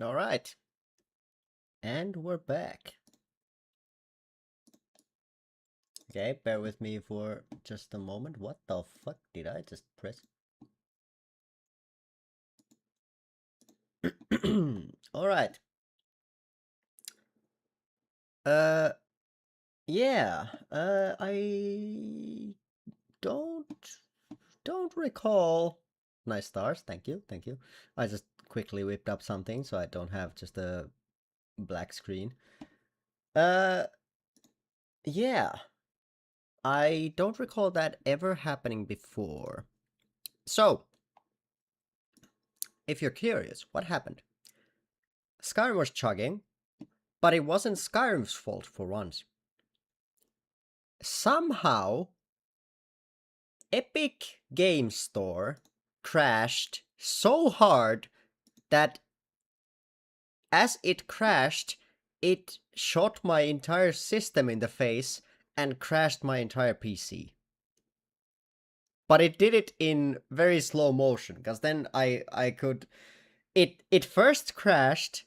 All right. And we're back. Okay, bear with me for just a moment. What the fuck did I just press? All right. Uh, yeah. I don't recall. Nice stars. Thank you. Thank you. I just quickly whipped up something so I don't have just a black screen. Uh, yeah. I don't recall that ever happening before. So, if you're curious, what happened? Skyrim was chugging, but it wasn't Skyrim's fault for once. Somehow, Epic Game Store crashed so hard that as it crashed, it shot my entire system in the face and crashed my entire PC. But it did it in very slow motion, because then I could it first crashed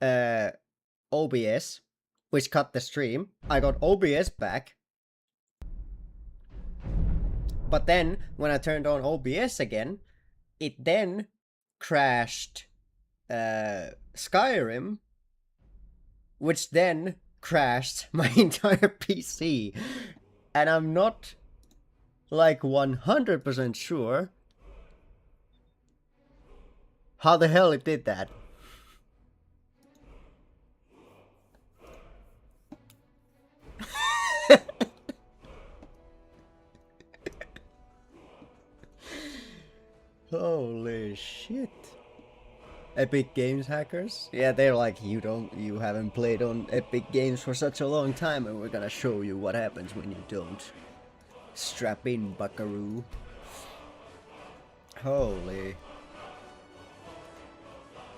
OBS, which cut the stream. I got OBS back. But then when I turned on OBS again, it then crashed Skyrim, which then crashed my entire PC. And I'm not like 100% sure how the hell it did that. Holy shit. Epic Games hackers? Yeah, they're like, you haven't played on Epic Games for such a long time, and we're gonna show you what happens when you don't. Strap in, buckaroo. Holy.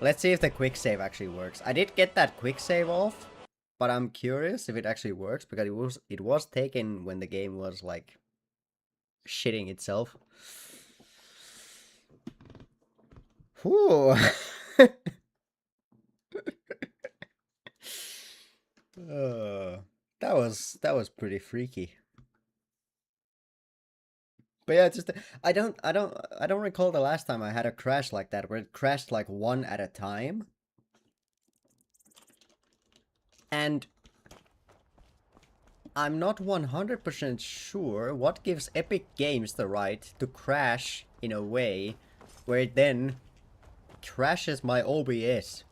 Let's see if the quick save actually works. I did get that quick save off, but I'm curious if it actually works, because it was taken when the game was like shitting itself. Whew. That was pretty freaky. But yeah, just I don't recall the last time I had a crash like that where it crashed like one at a time. And I'm not 100% sure what gives Epic Games the right to crash in a way where it then crashes my OBS.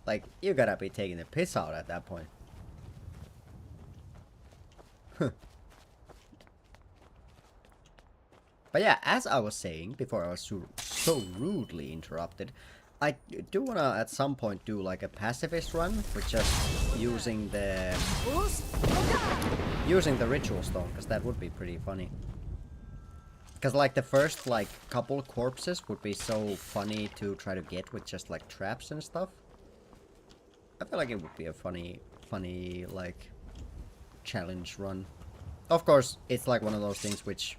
Like, you gotta be taking the piss out at that point. But yeah, as I was saying before I was so rudely interrupted, I do wanna at some point do like a pacifist run with just using the ritual stone, because that would be pretty funny. Because like the first like couple corpses would be so funny to try to get with just like traps and stuff. I feel like it would be a funny like challenge run. Of course, it's like one of those things which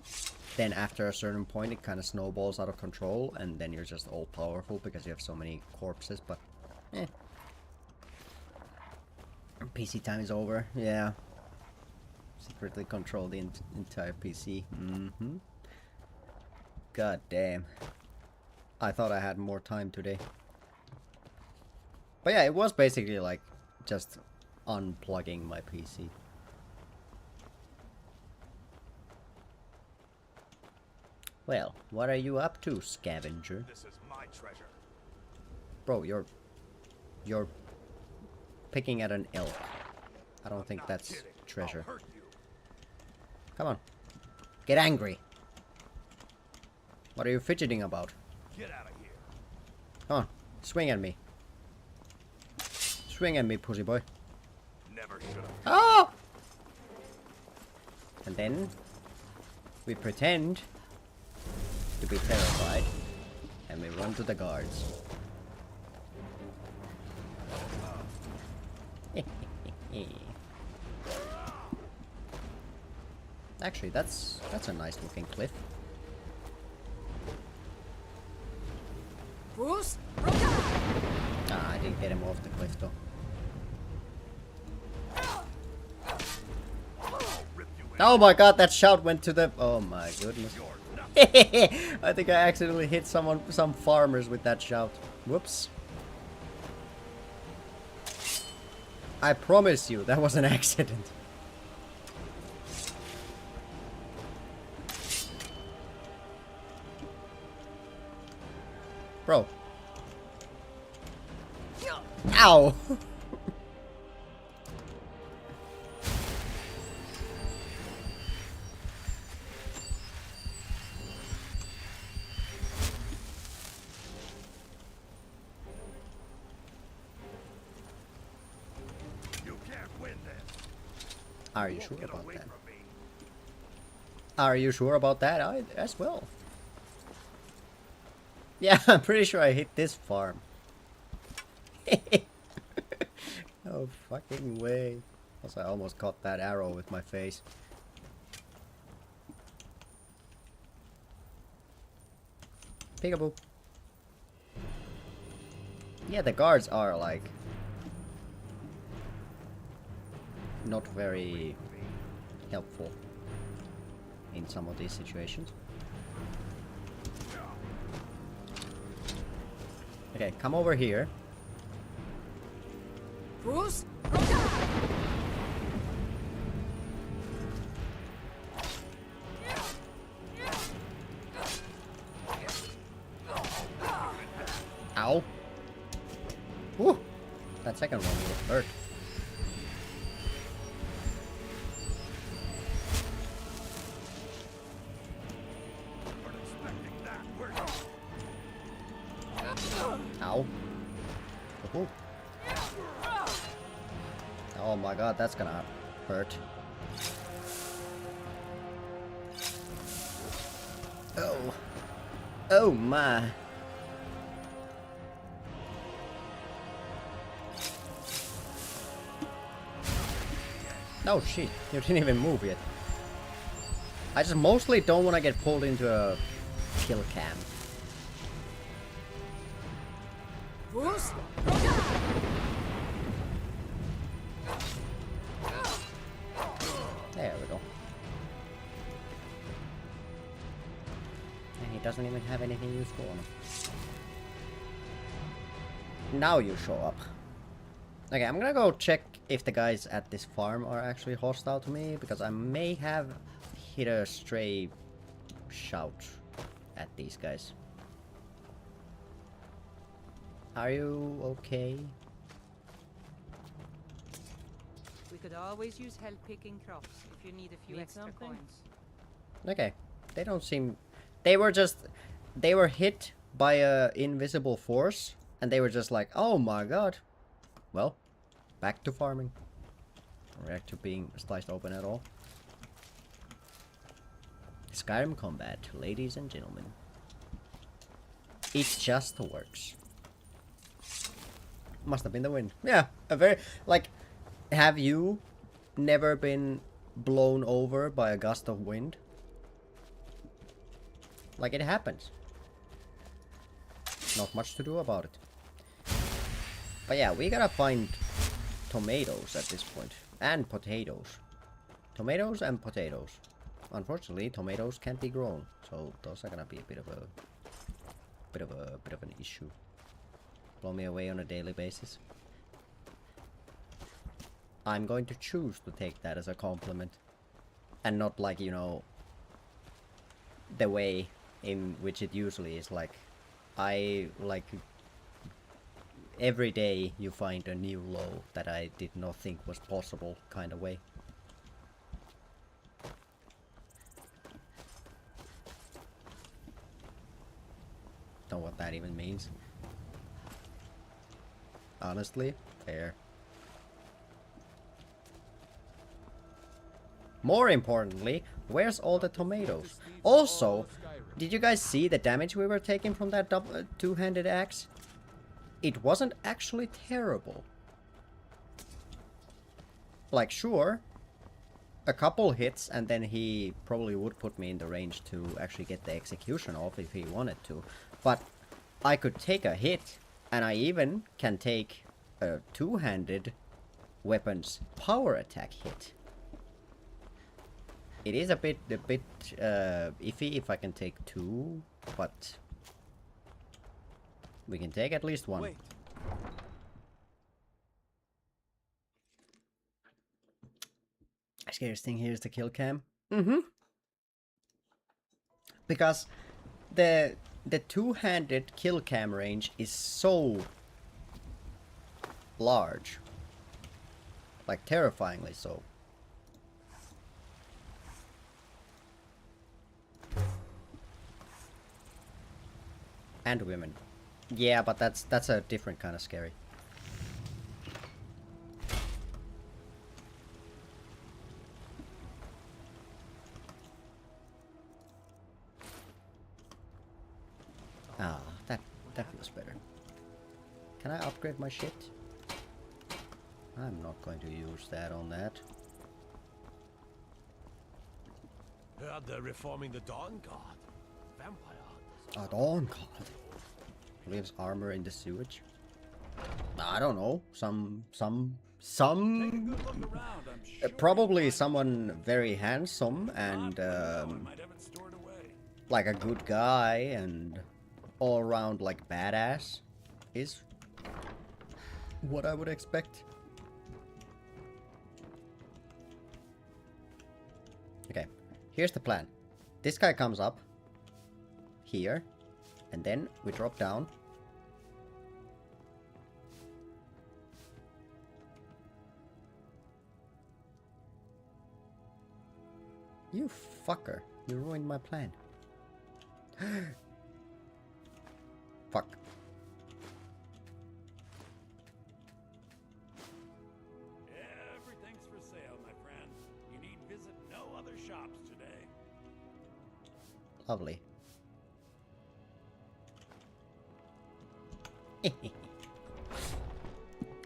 then after a certain point it kind of snowballs out of control, and then you're just all powerful because you have so many corpses, but eh. PC time is over, yeah. Secretly control the entire PC. Mm-hmm. God damn. I thought I had more time today. But yeah, it was basically like just unplugging my PC. Well, what are you up to, scavenger? This is my treasure. Bro, you're picking at an elk. I don't think that's treasure. Come on. Get angry. What are you fidgeting about? Get out of here. Come on. Swing at me. Swing at me, pussy boy. Never should have. Oh! And then we pretend to be terrified and we run to the guards. Actually, that's a nice looking cliff. Bruce? Ah, I didn't get him off the cliff though. Oh my god, that shout went to the... Oh my goodness. I think I accidentally hit some farmers with that shout. Whoops. I promise you, that was an accident. Bro. Ow! Are you sure about that? Are you sure about that? I as well. Yeah, I'm pretty sure I hit this farm. No fucking way. Also, I almost caught that arrow with my face. Peekaboo. Yeah, the guards are like... not very helpful in some of these situations. Okay, come over here. Bruce? Ow. Woo! That second one would have hurt. Ow. Woohoo. Oh my god, that's gonna hurt. Oh. Oh my. No shit, you didn't even move yet. I just mostly don't want to get pulled into a kill cam. Bruce? There we go. And he doesn't even have anything useful on him. Now you show up. Okay, I'm gonna go check if the guys at this farm are actually hostile to me, because I may have hit a stray shout at these guys. Are you okay? We could always use help picking crops if you need a few extra coins. Okay, they don't seem... They were hit by a invisible force, and they were just like, oh my god. Well, back to farming. Or back to being sliced open at all. Skyrim combat, ladies and gentlemen. It just works. Must have been the wind. Yeah, a very... Like, have you never been blown over by a gust of wind? Like, it happens. Not much to do about it. But yeah, we gotta find tomatoes at this point. And potatoes. Tomatoes and potatoes. Unfortunately, tomatoes can't be grown. So those are gonna be a bit of an issue. Blow me away on a daily basis. I'm going to choose to take that as a compliment. And not like, you know, the way in which it usually is. Like, I like... Every day you find a new low that I did not think was possible kind of way. Don't know what that even means. Honestly, fair. More importantly, where's all the tomatoes? Also, did you guys see the damage we were taking from that two-handed axe? It wasn't actually terrible. Like, sure, a couple hits and then he probably would put me in the range to actually get the execution off if he wanted to. But I could take a hit, and I even can take a two-handed weapons power attack hit. It is a bit iffy if I can take two, but we can take at least one. Wait. Scariest thing here is the kill cam. Because the two-handed kill cam range is so large, like terrifyingly so. And women. Yeah, but that's a different kind of scary. Ah, that feels better. Can I upgrade my shit? I'm not going to use that on that. Heard they're reforming the Dawn Guard. Vampire hunters. A Dawn God. Leaves armor in the sewage. I don't know. Some Take a good look around, I'm sure probably you'll find someone very handsome and not for now, I might have it stored away. like a good guy and all around like badass is what I would expect. Okay, here's the plan. This guy comes up here, and then we drop down. You fucker, you ruined my plan. Fuck. Everything's for sale, my friend. You need visit no other shops today. Lovely.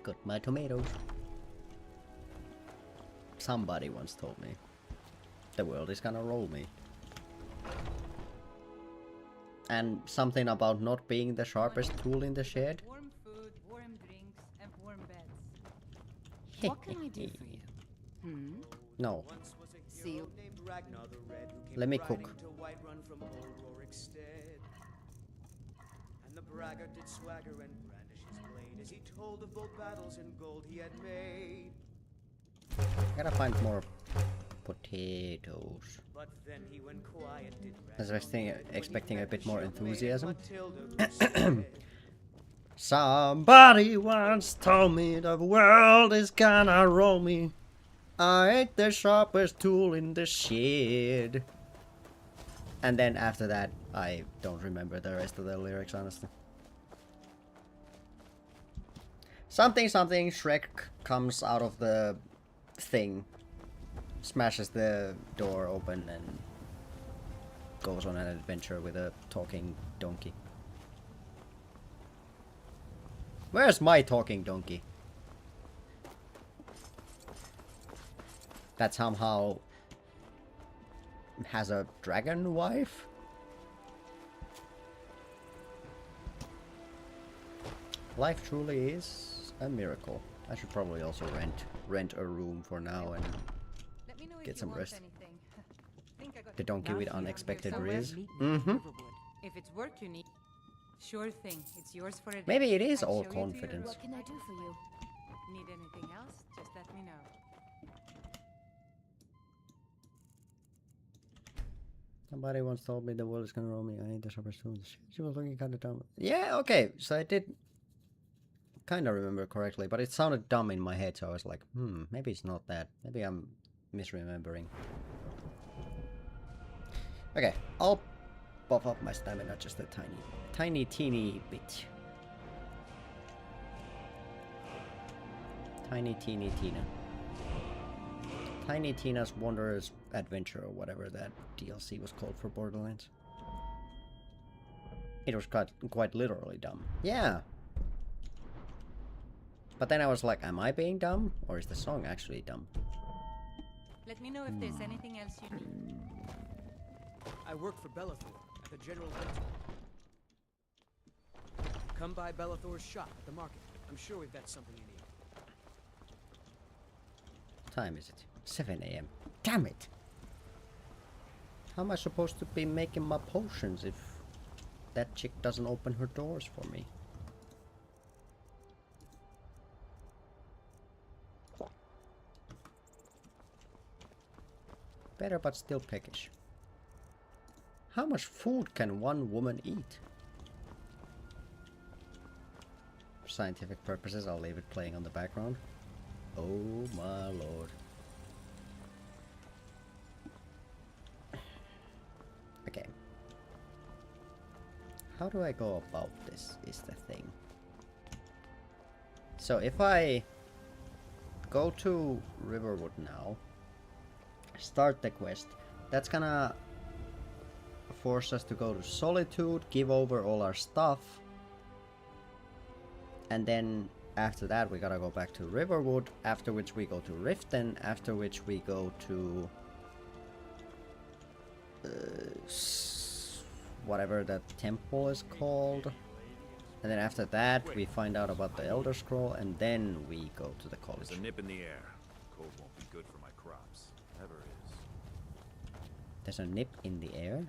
Got my tomatoes. Somebody once told me the world is gonna roll me. And something about not being the sharpest tool in the shed. Warm food, warm drinks, and warm beds. What can I do for you? Hmm? No. See you. Let me cook. And the braggart did swagger and brandish his blade as he told of bold battles and gold he had made. Gotta find more potatoes. But then he went quiet, did I was expecting a bit more enthusiasm. Matilda Somebody once told me the world is gonna roll me. I ain't the sharpest tool in the shed. And then after that, I don't remember the rest of the lyrics, honestly. Something something Shrek comes out of the thing, smashes the door open and goes on an adventure with a talking donkey. Where's my talking donkey? That somehow has a dragon wife? Life truly is a miracle. I should probably also rent a room for now and Let me know if get you some want rest. anything. Think I got The donkey Now with here, unexpected somewhere. riz. Meet me at Riverwood. If it's work you need, sure thing. It's yours for a day. Maybe it is I'll all show you to your confidence. What can I do for you? Need anything else? Just let me know. Somebody once told me the world is gonna roll me. I ain't the sharpest tool. She was looking kind of dumb. Yeah, okay. So I did kind of remember correctly, but it sounded dumb in my head. So I was like, maybe it's not that. Maybe I'm misremembering. Okay, I'll buff up my stamina just a tiny teeny bit. Tiny teeny Tina. Tiny Tina's Wondrous Adventure or whatever that DLC was called for Borderlands. It was quite literally dumb. Yeah. But then I was like, am I being dumb? Or is the song actually dumb? Let me know if there's anything else you need. I work for Bellathor at the General Hospital. Come by Bellathor's shop at the market. I'm sure we've got something you need. What time is it? 7 a.m. Damn it! How am I supposed to be making my potions if that chick doesn't open her doors for me? Better but still peckish. How much food can one woman eat? For scientific purposes, I'll leave it playing on the background. Oh my lord. Okay. How do I go about this is the thing. So if I go to Riverwood now, start the quest, that's gonna force us to go to Solitude, give over all our stuff, and then after that we gotta go back to Riverwood, after which we go to Riften, after which we go to whatever that temple is called, and then after that we find out about the Elder Scroll, and then we go to the college. There's a nip in the air. Cold won't be good for my crops. Never is. There's a nip in the air?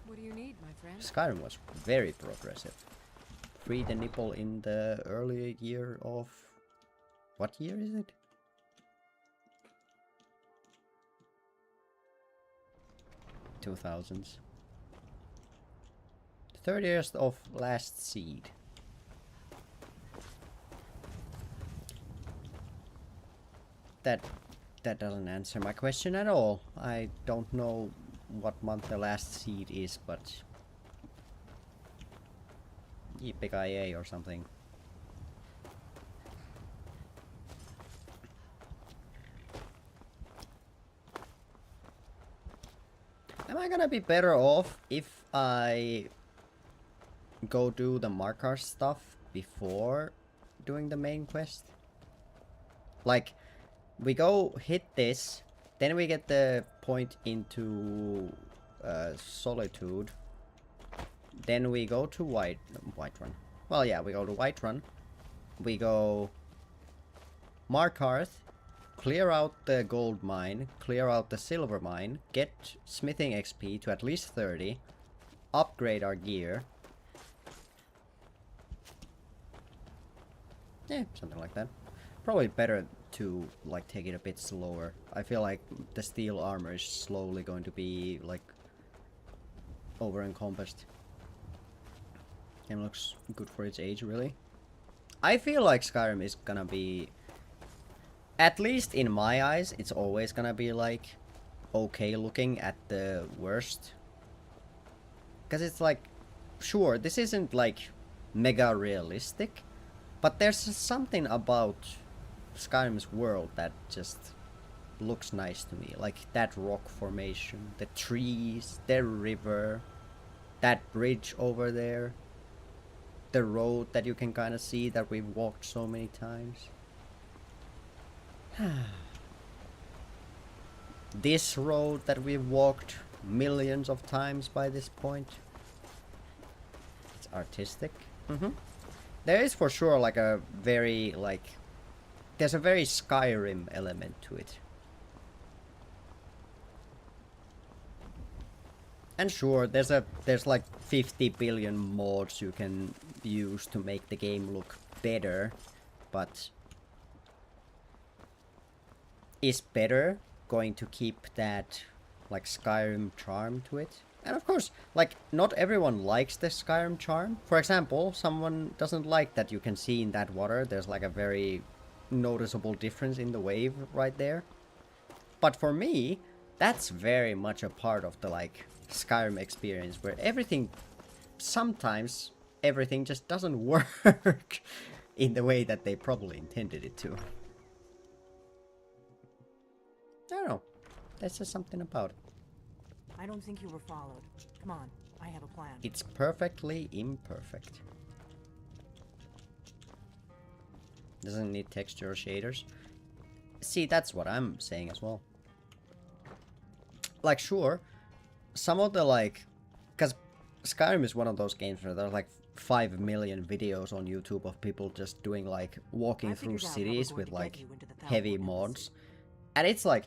What do you need, my friend? Skyrim was very progressive. Free the nipple in the early year of... What year is it? ...2000s. 30th of last seed. That doesn't answer my question at all. I don't know what month the last seed is, but... Yippee or something. Am I gonna be better off if I go do the Markar stuff before doing the main quest? Like, we go hit this, then we get the point into Solitude, then we go to Whiterun. Well, yeah, we go to Whiterun, we go Markarth, clear out the gold mine, clear out the silver mine, get smithing XP to at least 30, upgrade our gear. Yeah, something like that. Probably better to like take it a bit slower. I feel like the steel armor is slowly going to be like over encompassed. Game looks good for its age, really. I feel like Skyrim is gonna be, at least in my eyes, it's always gonna be like okay looking at the worst. Because it's like, sure, this isn't like mega realistic, but there's something about Skyrim's world that just looks nice to me. Like that rock formation, the trees, the river, that bridge over there, the road that you can kind of see that we've walked so many times. This road that we've walked millions of times by this point. It's artistic. There is for sure like a very like, there's a very Skyrim element to it. And sure, there's like 50 billion mods you can use to make the game look better, but is better going to keep that like Skyrim charm to it? And of course, like, not everyone likes the Skyrim charm. For example, someone doesn't like that you can see in that water, there's like a very noticeable difference in the wave right there. But for me, that's very much a part of the like Skyrim experience, where everything, sometimes everything just doesn't work in the way that they probably intended it to. I don't know. There's just something about it. I don't think you were followed. Come on, I have a plan. It's perfectly imperfect. Doesn't need texture or shaders. See, that's what I'm saying as well. Like, sure, some of the like, because Skyrim is one of those games where there are like 5 million videos on YouTube of people just doing like walking I through figured out how we're cities going with to get like you into the heavy Falcon mods. And it's like,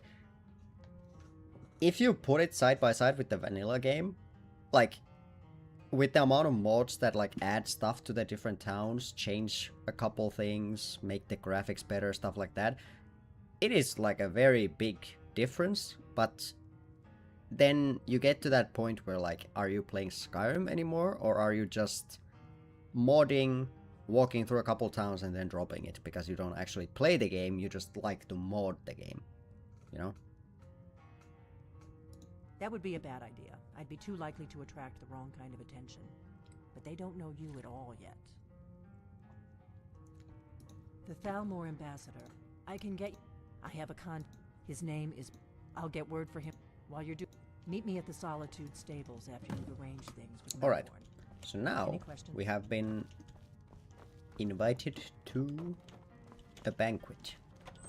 if you put it side by side with the vanilla game, like with the amount of mods that like add stuff to the different towns, change a couple things, make the graphics better, stuff like that, it is like a very big difference. But then you get to that point where like, are you playing Skyrim anymore, or are you just modding, walking through a couple towns and then dropping it because you don't actually play the game, you just like to mod the game, you know? That would be a bad idea. I'd be too likely to attract the wrong kind of attention. But they don't know you at all yet. The Thalmor ambassador. I can get... I have a His name is... I'll get word for him while you're meet me at the Solitude stables after you've arranged things with Alright. Melbourne. So now Any questions? we have been invited to a banquet,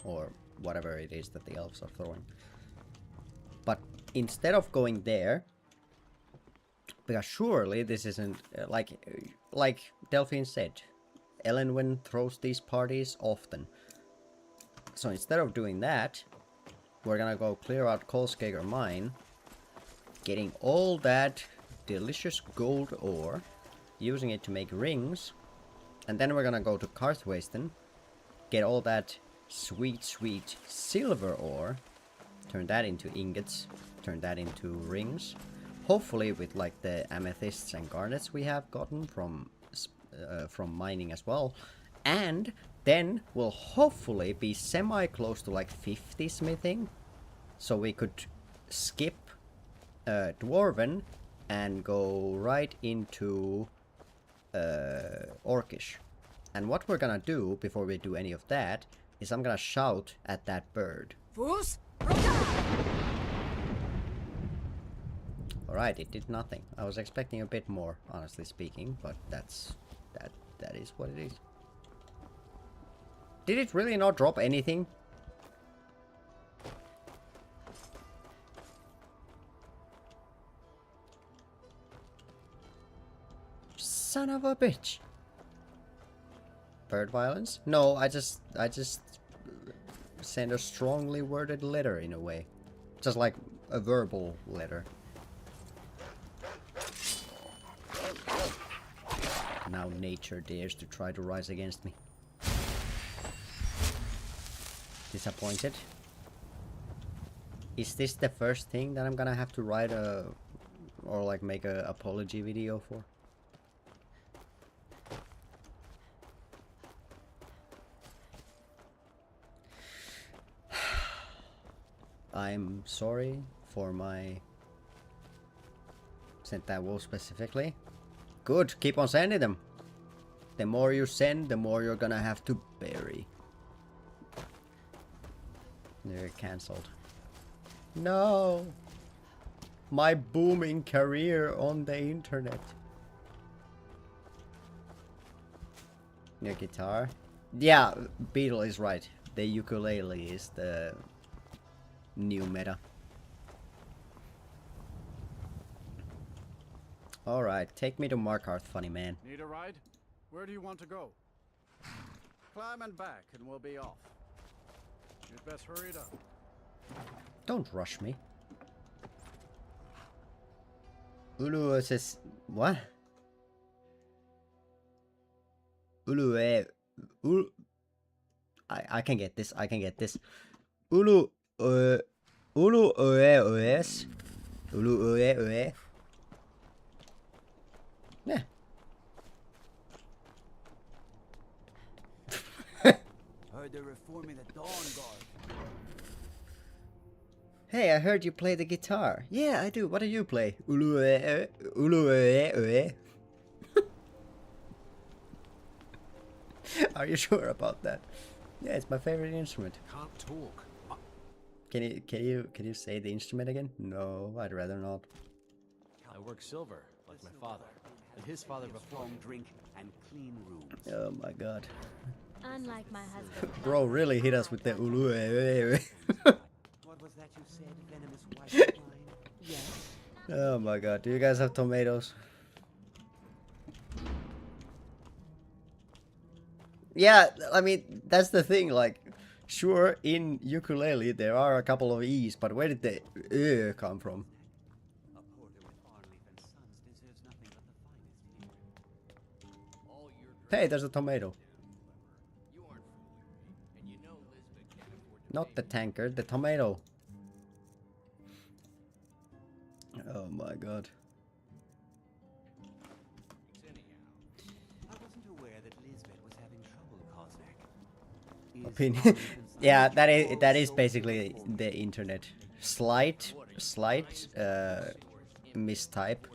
or whatever it is that the elves are throwing. But instead of going there, because surely this isn't like Delphine said, Elenwen throws these parties often. So instead of doing that, we're gonna go clear out Kolskager mine, getting all that delicious gold ore, using it to make rings, and then we're gonna go to Karthwasten, get all that sweet, sweet silver ore, turn that into ingots, turn that into rings, hopefully with like the amethysts and garnets we have gotten from mining as well, and then we'll hopefully be semi-close to like 50 smithing, so we could skip Dwarven and go right into Orcish. And what we're gonna do before we do any of that is I'm gonna shout at that bird. Fools! Alright, it did nothing. I was expecting a bit more, honestly speaking, but that is what it is. Did it really not drop anything? Son of a bitch. Bird violence? No, I just sent a strongly worded letter in a way. Just like a verbal letter. Now nature dares to try to rise against me. Disappointed. Is this the first thing that I'm gonna have to write or like make a apology video for? I'm sorry for my... Sent that wolf specifically. Good, keep on sending them. The more you send, the more you're gonna have to bury. They're cancelled. No! My booming career on the internet. Your guitar? Yeah, Beetle is right. The ukulele is the new meta. Alright, take me to Markarth, funny man. Need a ride? Where do you want to go? Climb and back and we'll be off. You'd best hurry it up. Don't rush me. Ulu says... What? Ulu... I can get this, I can get this. Ulu... Ulu... Oes. Ulu... Oe. Yeah. Heard they're reforming the Dawn Guard. Hey, I heard you play the guitar. Yeah, I do. What do you play? Ulu... Ulu... Are you sure about that? Yeah, it's my favorite instrument. Can't talk. Can you say the instrument again? No, I'd rather not. I work silver, like my father. And his father before. Strong drink and clean rooms. Oh my god. Unlike my husband. Bro really hit us with the ulu. What was that you said, venomous white wine? Yes. Oh my god. Do you guys have tomatoes? Yeah, I mean, that's the thing, like, sure, in ukulele there are a couple of E's, but where did the come from? A porter with Arnleif and Sons deserves nothing but the finest here. All your Hey, there's a tomato. you aren't fooling me, and you know Lisbeth can't afford to Not the tanker, the tomato. Oh my god. Anyhow, I wasn't aware that Lisbeth was having trouble, Kozak. Opinion. Yeah, that is basically the internet. Slight mistype.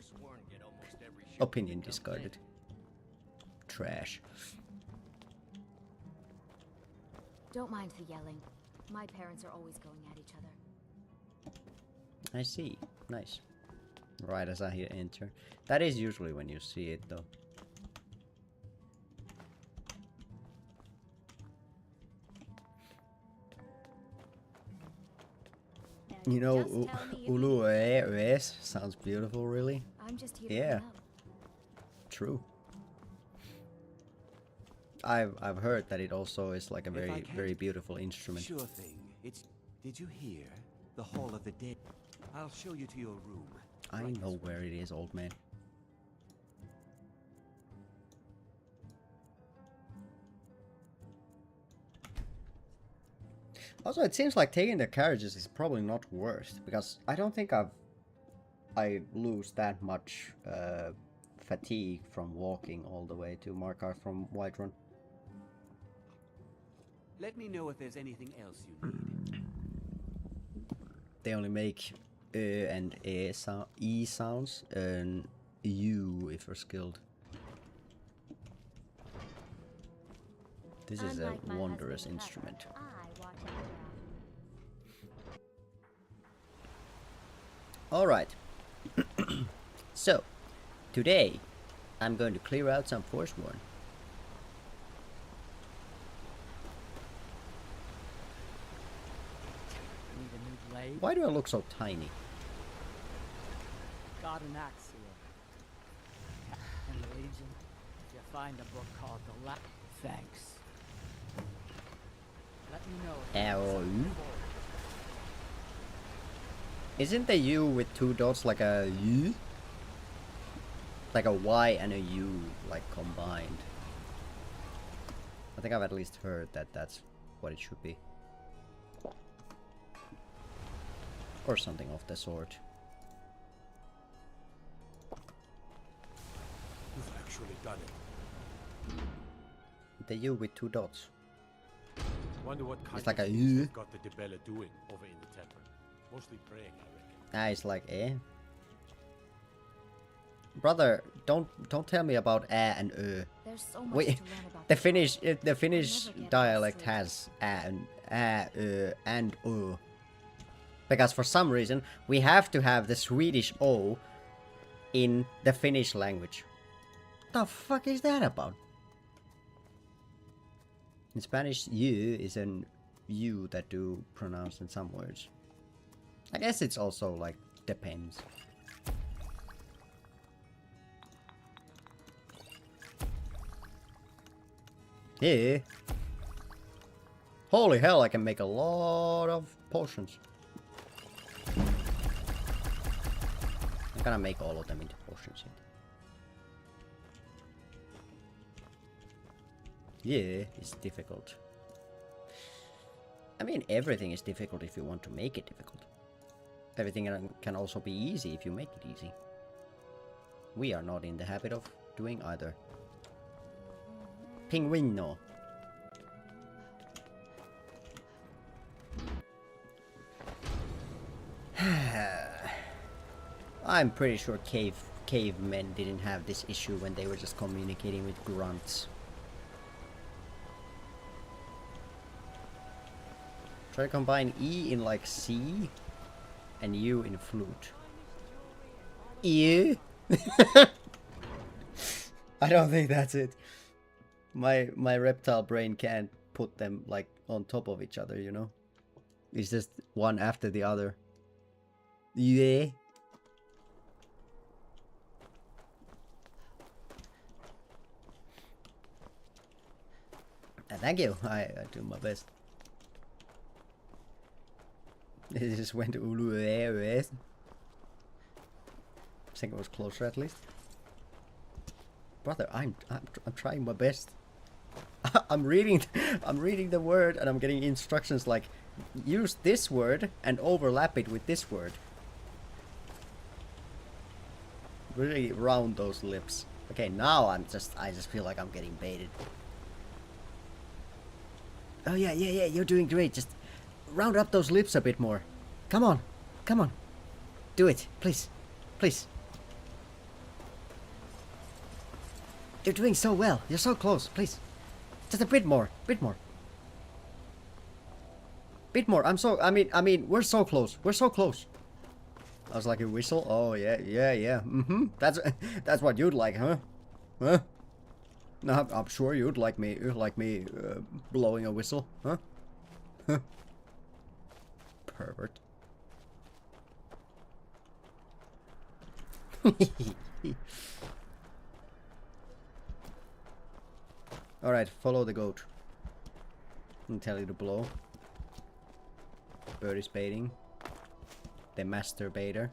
Opinion discarded. Trash. Don't mind the yelling. My parents are always going at each other. I see. Nice. Right as I hear enter. That is usually when you see it though. Now, You know, just tell me if you- Ulu sounds beautiful, really. I'm just here Yeah. to help. True. I've heard that it also is like a If I very can- beautiful instrument. Sure thing. It's. Did you hear? The Hall of the Dead. I'll show you to your room. I Right know this where it is, old man. Also, it seems like taking the carriages is probably not worth, because I don't think I lose that much fatigue from walking all the way to Markarth from Whiterun. Let me know if there's anything else you need. They only make and E sounds and U if you're skilled. This is a Unlike my wondrous husband, instrument. I watch out. Alright. So, today I'm going to clear out some Forsworn. Need a new blade? Why do I look so tiny? Got an axe here. And Legion, if you find a book called The Thanks. Let me know. if Ow. there's something for it. Isn't the U with two dots like a U? Like a Y and a U, like combined. I think I've at least heard that that's what it should be. Or something of the sort. You've actually done it. The U with two dots. Wonder what kind It's like of a things U. they've got the Debella doing over in the temple. Mostly praying, I reckon. Ah, it's like eh. Brother, don't tell me and There's so much Wait, to learn about the this Finnish world. the Finnish Never get dialect lost has and because for some reason we have to have the Swedish O in the Finnish language. The fuck is that about? In Spanish, you is an U that do pronounce in some words. I guess it's also like depends. Yeah. Holy hell, I can make a lot of potions. I'm gonna make all of them into potions. Yeah, it's difficult. I mean, everything is difficult if you want to make it difficult. Everything can also be easy if you make it easy. We are not in the habit of doing either. Pinguino. I'm pretty sure cavemen didn't have this issue when they were just communicating with grunts. Try to combine E in like C and U in flute. E? I don't think that's it. My reptile brain can't put them like on top of each other, you know? It's just one after the other. Yeah. Thank you. I do my best. It just went to Ulu. I think it was closer at least. Brother, I'm trying my best. I'm reading the word and I'm getting instructions like use this word and overlap it with this word. Really round those lips. Okay, now I just feel like I'm getting baited. Oh yeah, you're doing great. Just round up those lips a bit more. Come on. Do it, please. You're doing so well. You're so close, please. Just a bit more. Bit more. I mean, we're so close. I was like a whistle. Oh yeah. Mm-hmm. That's what you'd like, huh? Huh? No, I'm sure you'd like me blowing a whistle, huh? Pervert. Alright, follow the goat. And tell you to blow. Bird is baiting. The masturbator.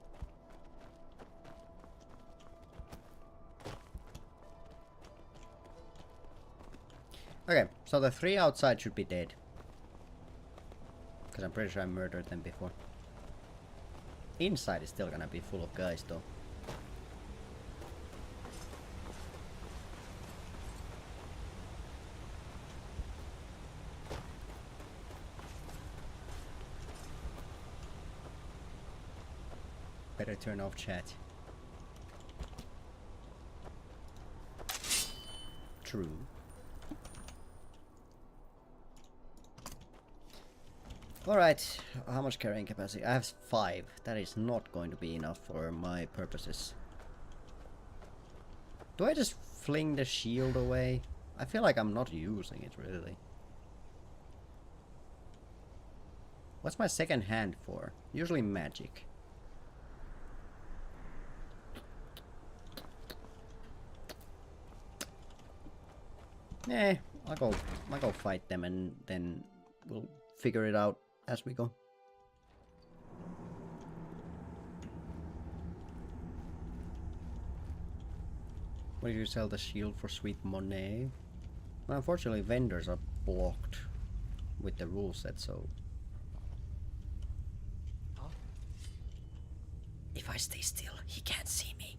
Okay, so the 3 outside should be dead. Because I'm pretty sure I murdered them before. Inside is still gonna be full of guys though. Better turn off chat. True. Alright, how much carrying capacity? I have 5. That is not going to be enough for my purposes. Do I just fling the shield away? I feel like I'm not using it really. What's my second hand for? Usually magic. I'll go fight them and then we'll figure it out as we go. What do you sell the shield for sweet money? Well, unfortunately vendors are blocked with the rule set, so... If I stay still, he can't see me.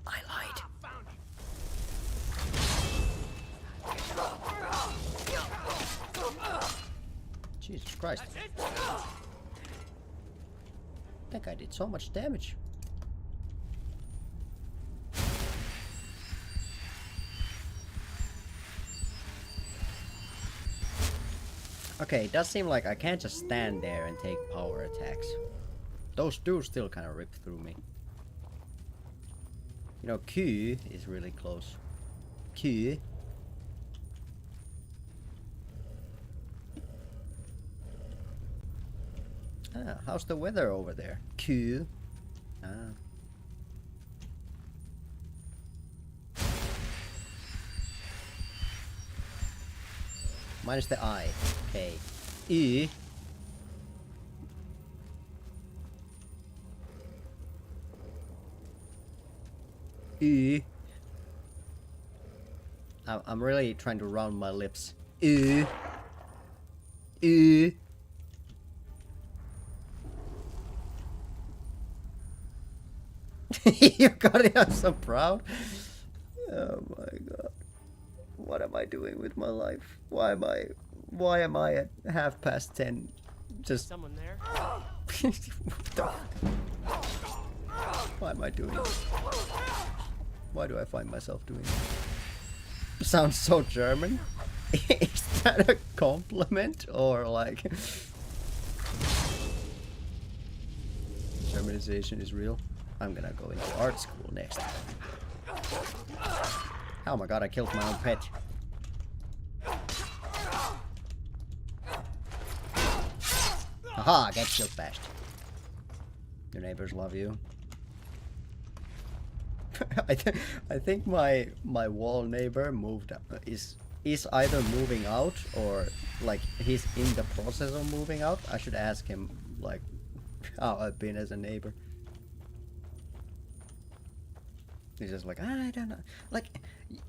I lied. Jesus Christ. That guy did so much damage. Okay, it does seem like I can't just stand there and take power attacks. Those do still kind of rip through me. You know, Q is really close. Q. Ah, how's the weather over there? Q. Ah. Minus the I. Okay. E. E. I'm really trying to round my lips. E. E. You got it, I'm so proud. Oh my god. What am I doing with my life? Why am I at 10:30? Just someone there. Why am I doing this? Why do I find myself doing this? Sounds so German. Is that a compliment or like Germanization is real? I'm gonna go into art school next. Oh my god, I killed my own pet. Haha, get killed fast. Your neighbors love you. I think my wall neighbor moved is is either moving out or like he's in the process of moving out. I should ask him like how I've been as a neighbor. He's just like, I don't know. Like,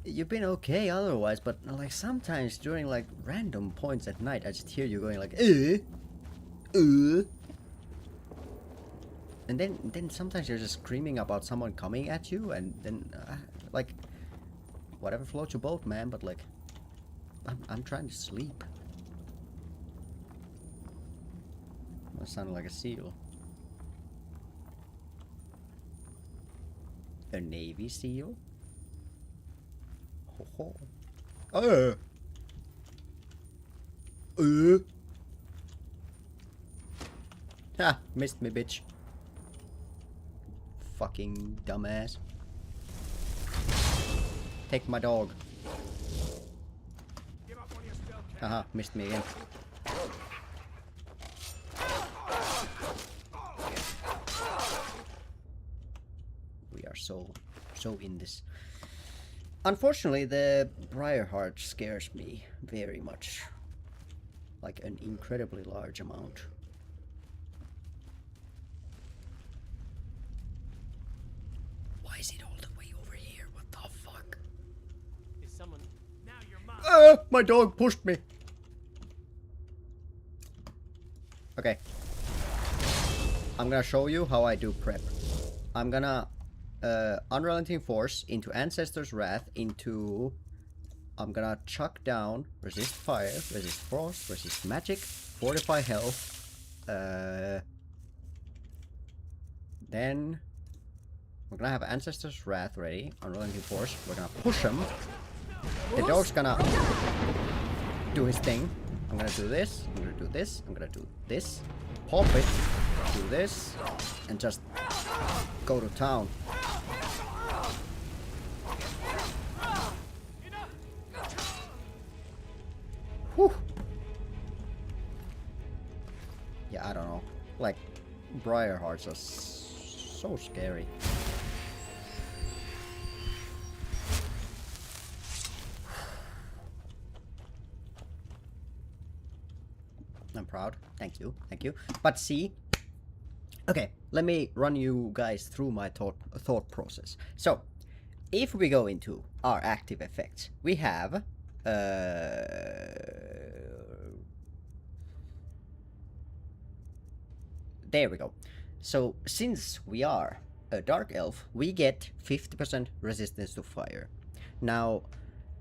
you've been okay otherwise, but like sometimes during like random points at night, I just hear you going like, and then sometimes you're just screaming about someone coming at you, and then like, whatever floats your boat, man. But like, I'm trying to sleep. I sound like a seal. A Navy SEAL? Ho ho. Ha! Missed me, bitch. Fucking dumbass. Take my dog. Haha, missed me again. We are so in this. Unfortunately, the Briarheart scares me very much. Like an incredibly large amount. Why is it all the way over here? What the fuck? Is someone now you're mine? My dog pushed me. Okay. I'm gonna show you how I do prep. I'm gonna Unrelenting Force into Ancestor's Wrath into... I'm gonna chuck down Resist Fire, Resist Frost, Resist Magic, Fortify Health. Then we're gonna have Ancestor's Wrath ready. Unrelenting Force. We're gonna push him. The dog's gonna do his thing. I'm gonna do this. I'm gonna do this. I'm gonna do this. Pop it. Do this. And just go to town. Whew. Yeah, I don't know. Like, Briarhearts are so scary. I'm proud. Thank you. Thank you. But see... Okay, let me run you guys through my thought process. So, if we go into our active effects, we have... there we go. So, since we are a Dark Elf, we get 50% resistance to fire. Now,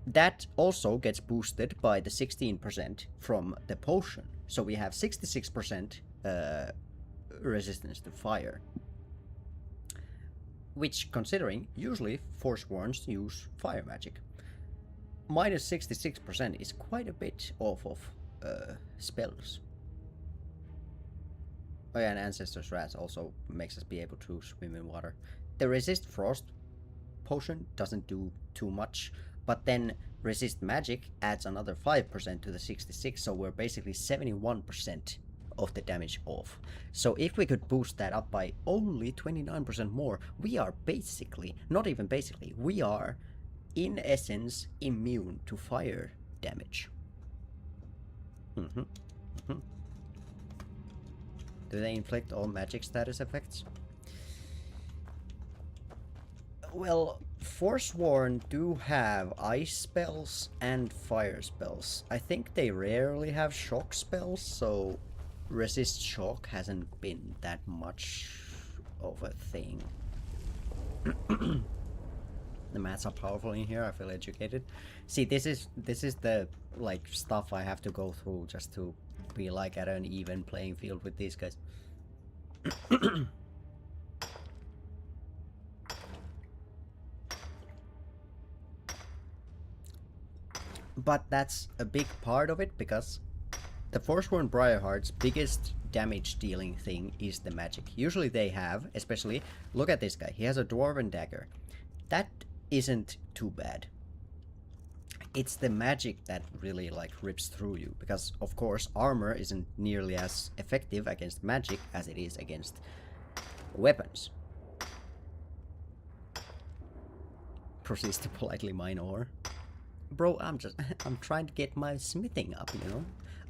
that also gets boosted by the 16% from the potion. So we have 66% resistance to fire. Which, considering, usually Forsworns use fire magic. Minus 66% is quite a bit off of spells. Oh yeah, and Ancestor's Wrath also makes us be able to swim in water. The Resist Frost potion doesn't do too much, but then Resist Magic adds another 5% to the 66, so we're basically 71% of the damage off. So if we could boost that up by only 29% more, we are basically, not even basically, we are in essence immune to fire damage. Do they inflict all magic status effects? Well, Forsworn do have ice spells and fire spells. I think they rarely have shock spells, so resist shock hasn't been that much of a thing. The maths are powerful in here. I feel educated. See, this is the like stuff I have to go through just to be like at an even playing field with these guys. But that's a big part of it, because the Forsworn Briarheart's biggest damage dealing thing is the magic. Usually they have, especially, look at this guy, he has a Dwarven Dagger. That isn't too bad. It's the magic that really like rips through you, because of course armor isn't nearly as effective against magic as it is against weapons. Proceeds to politely mine ore. Bro, I'm trying to get my smithing up, you know?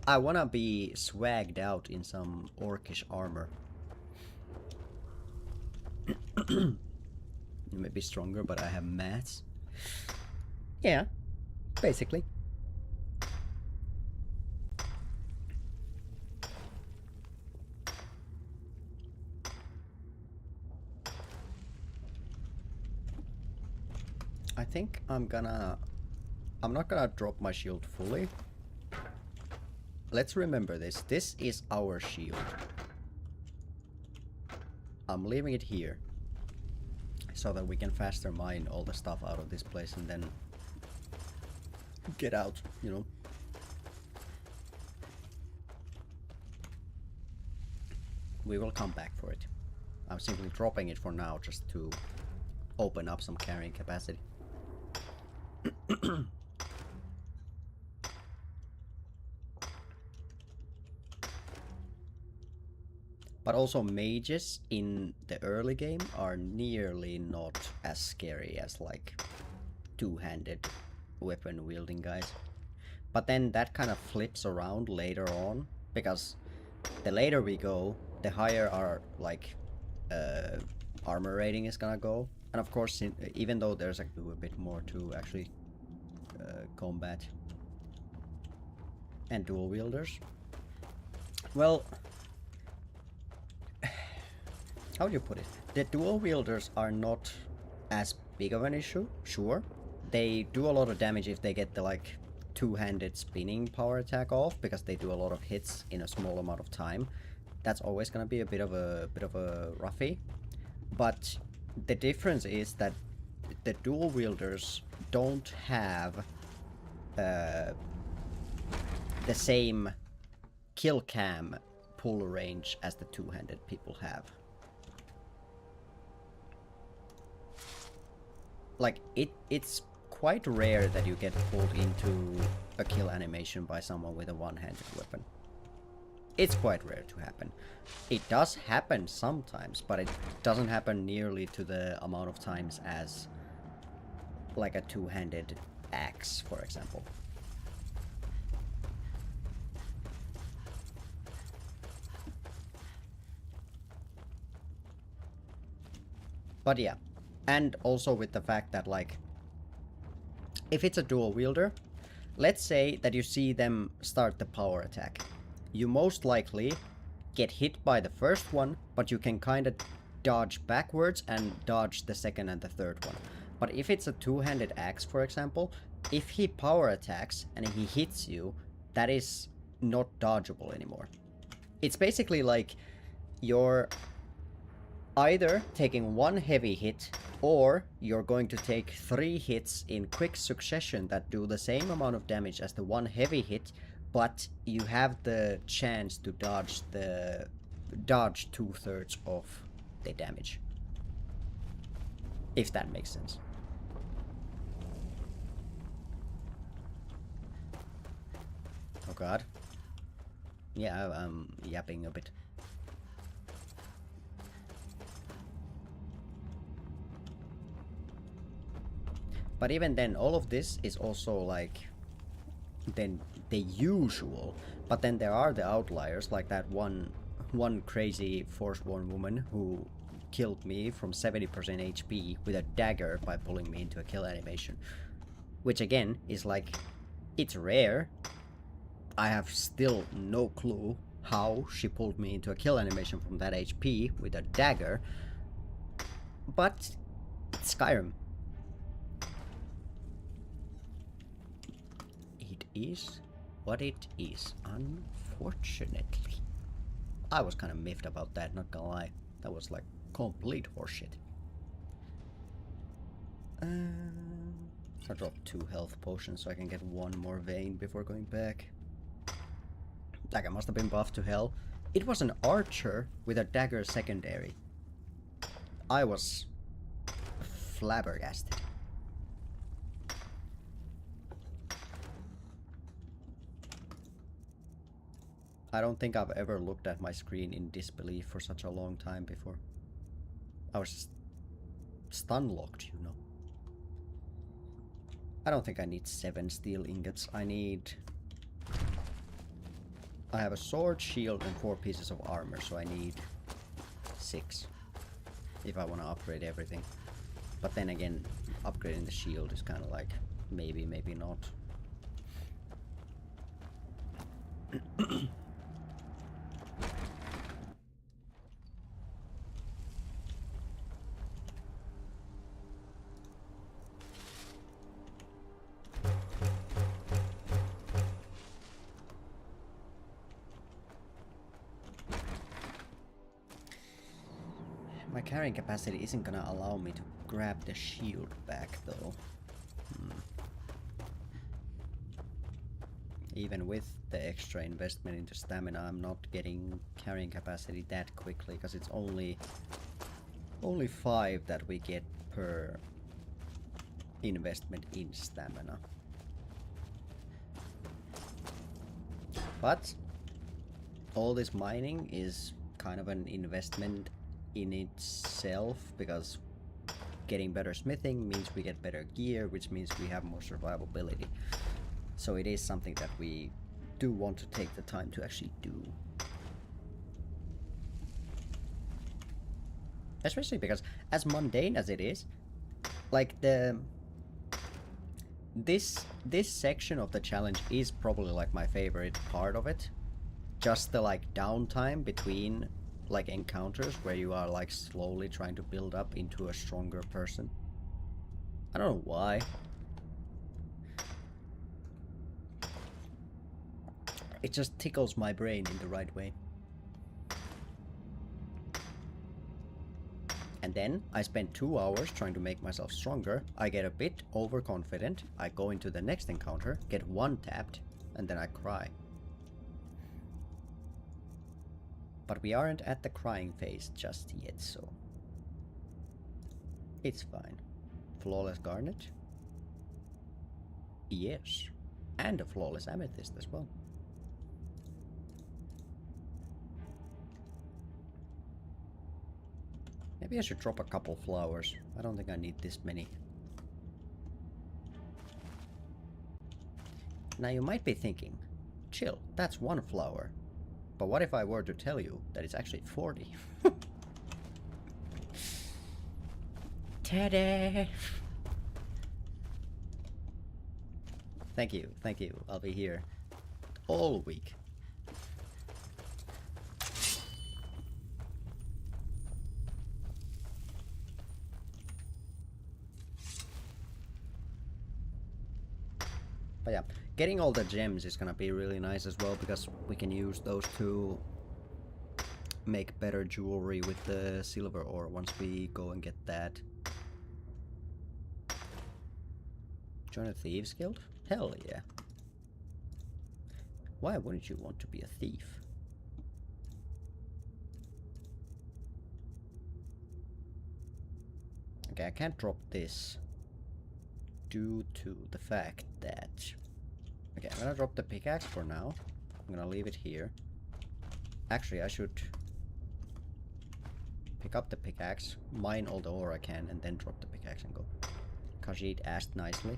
I wanna be swagged out in some orcish armor. Maybe stronger, but I have mats. Yeah, basically. I think I'm not gonna drop my shield fully. Let's remember this. This is our shield. I'm leaving it here so that we can faster mine all the stuff out of this place and then get out, you know. We will come back for it. I'm simply dropping it for now just to open up some carrying capacity. But also mages in the early game are nearly not as scary as like two-handed weapon wielding guys. But then that kind of flips around later on, because the later we go, the higher our like armor rating is gonna go. And of course, even though there's like a bit more to actually combat and dual wielders, well, how do you put it? The dual wielders are not as big of an issue, sure. They do a lot of damage if they get the like two-handed spinning power attack off, because they do a lot of hits in a small amount of time. That's always gonna be a bit of a roughie. But the difference is that the dual wielders don't have the same kill cam pull range as the two-handed people have. Like, it's quite rare that you get pulled into a kill animation by someone with a one-handed weapon. It's quite rare to happen. It does happen sometimes, but it doesn't happen nearly to the amount of times as like a two-handed axe, for example. But yeah. And also with the fact that, like, if it's a dual wielder, let's say that you see them start the power attack. You most likely get hit by the first one, but you can kind of dodge backwards and dodge the second and the third one. But if it's a two-handed axe, for example, if he power attacks and he hits you, that is not dodgeable anymore. It's basically like you're either taking one heavy hit, or you're going to take 3 hits in quick succession that do the same amount of damage as the one heavy hit, but you have the chance to dodge 2/3 of the damage. If that makes sense. Oh god. Yeah, I'm yapping a bit. But even then, all of this is also like then the usual. But then there are the outliers, like that one crazy Forsworn woman who killed me from 70% HP with a dagger by pulling me into a kill animation. Which again is like, it's rare. I have still no clue how she pulled me into a kill animation from that HP with a dagger. But it's Skyrim. Is what it is, unfortunately. I was kind of miffed about that, not gonna lie. That was like complete horseshit. I dropped 2 health potions so I can get 1 more vein before going back. Like, I must have been buffed to hell. It was an archer with a dagger secondary. I was flabbergasted. I don't think I've ever looked at my screen in disbelief for such a long time before. I was stun locked, you know. I don't think I need 7 steel ingots. I have a sword, shield, and 4 pieces of armor, so I need 6 if I want to upgrade everything. But then again, upgrading the shield is kind of like maybe, maybe not. My carrying capacity isn't gonna allow me to grab the shield back though. Even with the extra investment into stamina, I'm not getting carrying capacity that quickly because it's only 5 that we get per investment in stamina. But all this mining is kind of an investment in itself, because getting better smithing means we get better gear, which means we have more survivability. So it is something that we do want to take the time to actually do. Especially because, as mundane as it is, like this section of the challenge is probably like my favorite part of it. Just the like downtime between like encounters where you are like slowly trying to build up into a stronger person. I don't know why. It just tickles my brain in the right way. And then I spend 2 hours trying to make myself stronger. I get a bit overconfident. I go into the next encounter, get 1 tapped, and then I cry. But we aren't at the crying phase just yet, so it's fine. Flawless garnet? Yes. And a flawless amethyst as well. Maybe I should drop a couple flowers. I don't think I need this many. Now you might be thinking, chill, that's 1 flower. But what if I were to tell you that it's actually 40? Ta-da! Thank you, thank you. I'll be here all week. But yeah, getting all the gems is gonna be really nice as well, because we can use those to make better jewelry with the silver ore once we go and get that. Join a thieves guild? Hell yeah. Why wouldn't you want to be a thief? Okay, I can't drop this due to the fact that... Okay, I'm gonna drop the pickaxe for now. I'm gonna leave it here. Actually, I should pick up the pickaxe, mine all the ore I can, and then drop the pickaxe and go. Khajiit asked nicely.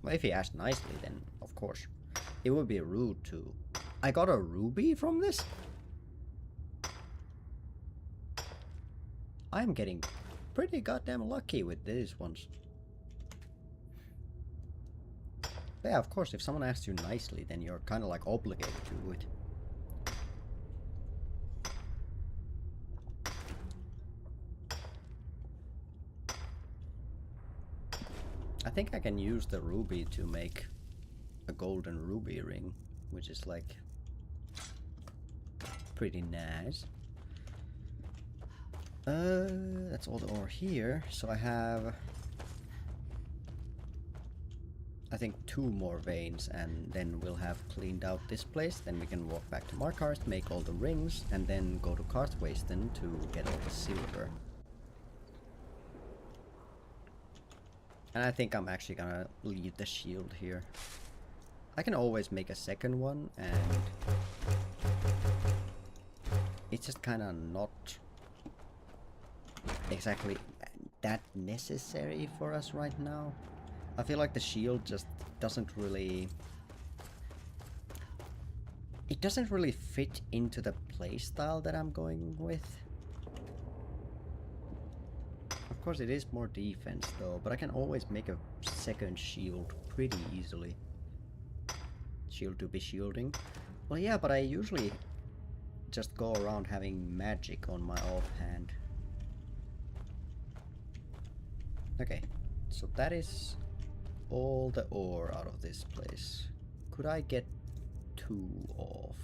Well, if he asked nicely, then of course. It would be rude to... I got a ruby from this? I'm getting pretty goddamn lucky with these ones. But yeah, of course, if someone asks you nicely, then you're kind of like obligated to do it. I think I can use the ruby to make a golden ruby ring, which is like pretty nice. That's all the ore here, so I have... I think 2 more veins, and then we'll have cleaned out this place. Then we can walk back to Markarth, make all the rings, and then go to Karthwasten to get all the silver. And I think I'm actually gonna leave the shield here. I can always make a second one, and it's just kind of not exactly that necessary for us right now. I feel like the shield just doesn't really... It doesn't really fit into the playstyle that I'm going with. Of course it is more defense though, but I can always make a second shield pretty easily. Shield to be shielding. Well yeah, but I usually just go around having magic on my offhand. Okay, so that is all the ore out of this place. Could I get 2 off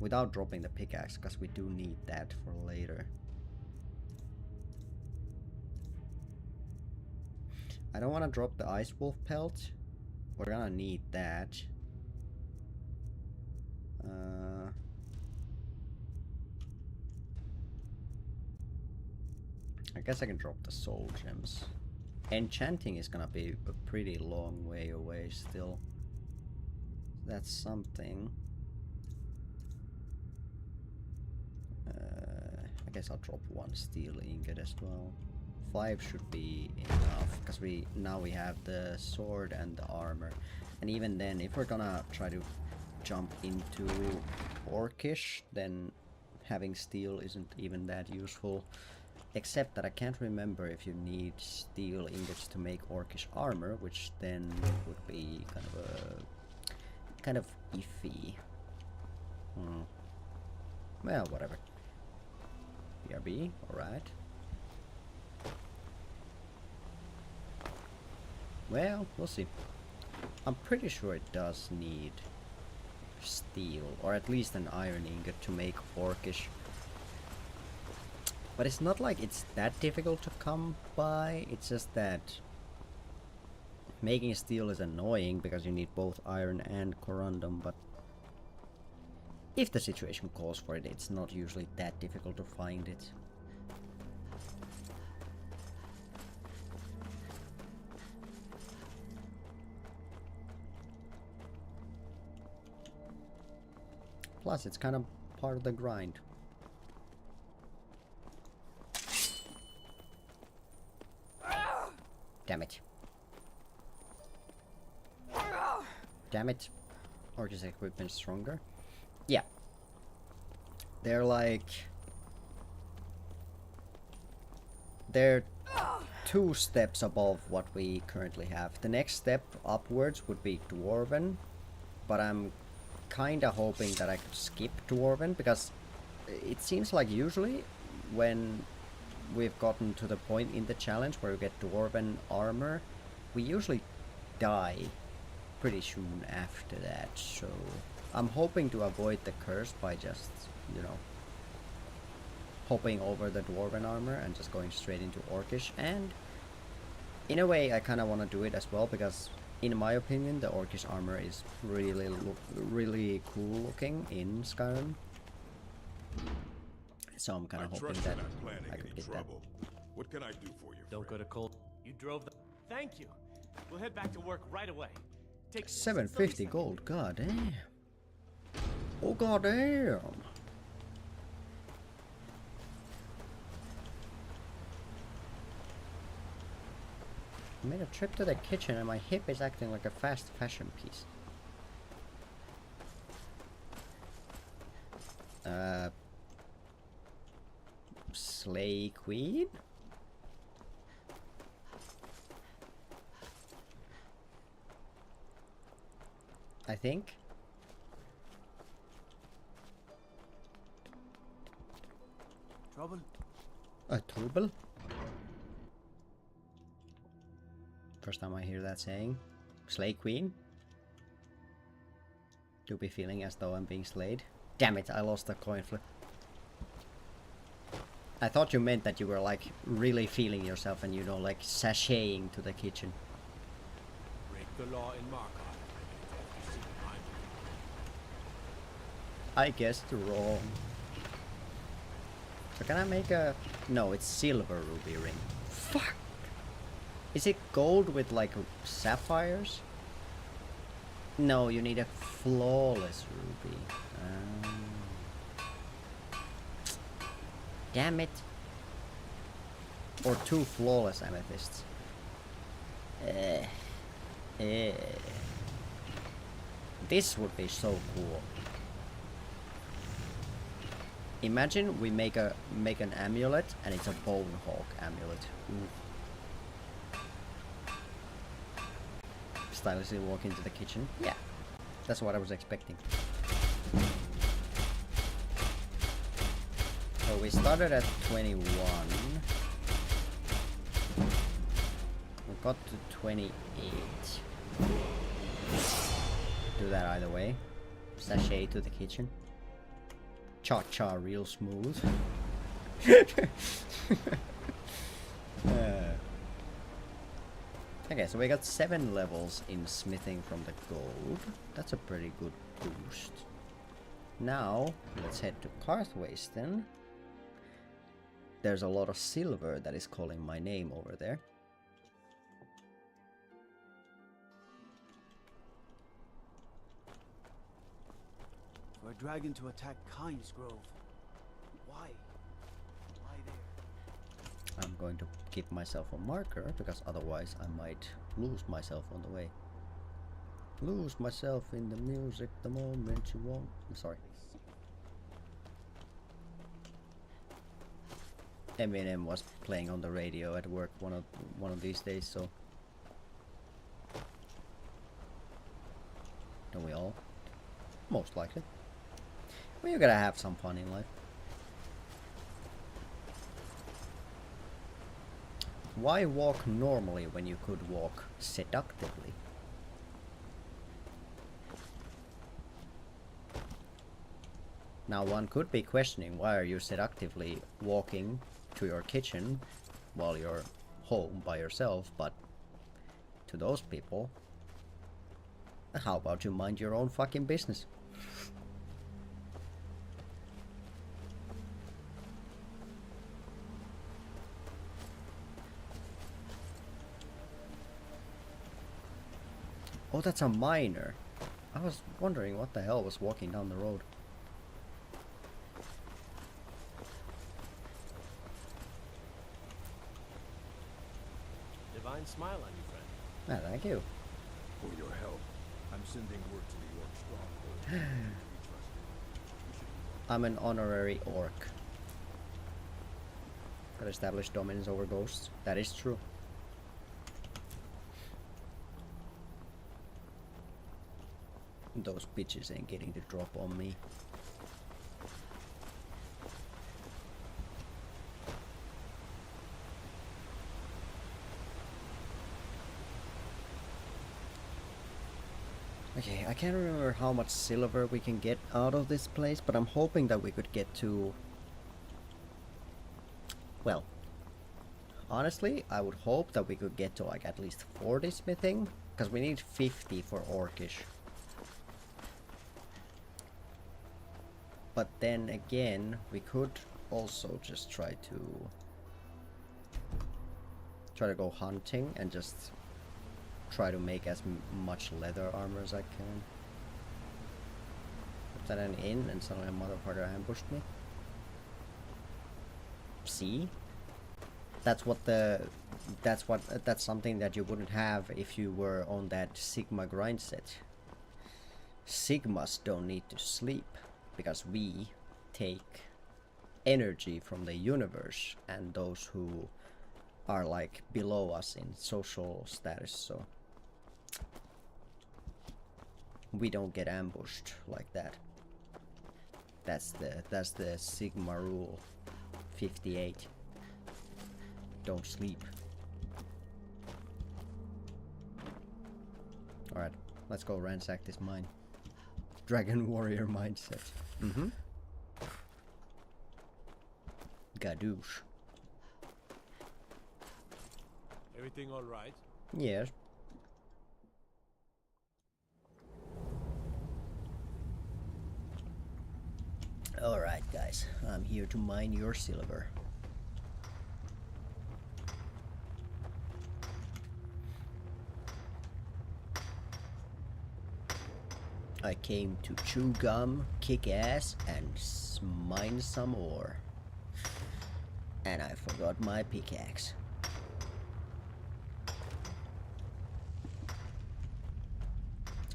without dropping the pickaxe, because we do need that for later. I don't want to drop the ice wolf pelt. We're gonna need that. I guess I can drop the soul gems. Enchanting is gonna be a pretty long way away still. That's something. I guess I'll drop 1 steel ingot as well. 5 should be enough, because now we have the sword and the armor. And even then, if we're gonna try to jump into Orcish, then having steel isn't even that useful. Except that I can't remember if you need steel ingots to make Orcish armor, which then would be kind of iffy. Well, whatever. BRB, alright. Well, we'll see. I'm pretty sure it does need steel, or at least an iron ingot to make Orcish. But it's not like it's that difficult to come by, it's just that making steel is annoying because you need both iron and corundum, but if the situation calls for it, it's not usually that difficult to find it. Plus, it's kind of part of the grind. Damn it. Damn it. Orcish equipment stronger. Yeah. They're like... They're 2 steps above what we currently have. The next step upwards would be Dwarven, but I'm kinda hoping that I could skip Dwarven, because it seems like usually when we've gotten to the point in the challenge where we get Dwarven armor, we usually die pretty soon after that, so I'm hoping to avoid the curse by just, you know, hopping over the Dwarven armor and just going straight into Orcish. And in a way I kinda wanna do it as well, because in my opinion the Orcish armor is really cool looking in Skyrim. So I'm kind of hoping that I could get that. What can I do for you? Don't go to cold. You drove the... Thank you. We'll head back to work right away. Take 750 gold, god damn. Oh god damn. I made a trip to the kitchen and my hip is acting like a fast fashion piece. Slay Queen? I think. Trouble? Trouble? First time I hear that saying. Slay Queen? Do be feeling as though I'm being slayed. Damn it, I lost the coin flip. I thought you meant that you were like really feeling yourself and, you know, like sashaying to the kitchen. Break the law in Markarth. I guessed wrong. So can I make a... No, it's silver ruby ring. Fuck! Is it gold with like sapphires? No, you need a flawless ruby. Damn it. Or 2 flawless amethysts. Eh. This would be so cool. Imagine we make an amulet and it's a bone hawk amulet. Stylishly walk into the kitchen. Yeah, that's what I was expecting. So we started at 21. We got to 28. Do that either way. Sachet to the kitchen. Cha-cha real smooth. Okay, so we got 7 levels in smithing from the gold. That's a pretty good boost. Now, let's head to Carthways then. There's a lot of silver that is calling my name over there. For a dragon to attack Kynes Grove. Why? Why there? I'm going to give myself a marker, because otherwise I might lose myself on the way. Lose myself in the music the moment you want. I'm sorry. Eminem was playing on the radio at work one of these days, so don't we all? Most likely. Well, you gotta have some fun in life. Why walk normally when you could walk seductively? Now one could be questioning, why are you seductively walking to your kitchen while you're home by yourself? But to those people, how about you mind your own fucking business? Oh, that's a miner. I was wondering what the hell was walking down the road. Divine smile on you, friend. Ah, thank you. For your help, I'm sending word to the Orc stronghold. I'm an honorary orc. Got established dominance over ghosts. That is true. Those bitches ain't getting the drop on me. Okay, I can't remember how much silver we can get out of this place, but I'm hoping that we could get to... Well, honestly, I would hope that we could get to like at least 40 smithing, because we need 50 for orcish. But then again, we could also just try to go hunting and just try to make as much leather armor as I can. Put that in an inn and suddenly a motherfucker ambushed me. See? That's something that you wouldn't have if you were on that Sigma grind set. Sigmas don't need to sleep, because we take energy from the universe and those who are like below us in social status, so we don't get ambushed like that. That's the Sigma rule 58. Don't sleep. Alright, let's go ransack this mine. Dragon warrior mindset. Mm-hmm. Gadoosh. Everything all right? Yes. Alright guys, I'm here to mine your silver. I came to chew gum, kick ass, and mine some ore. And I forgot my pickaxe.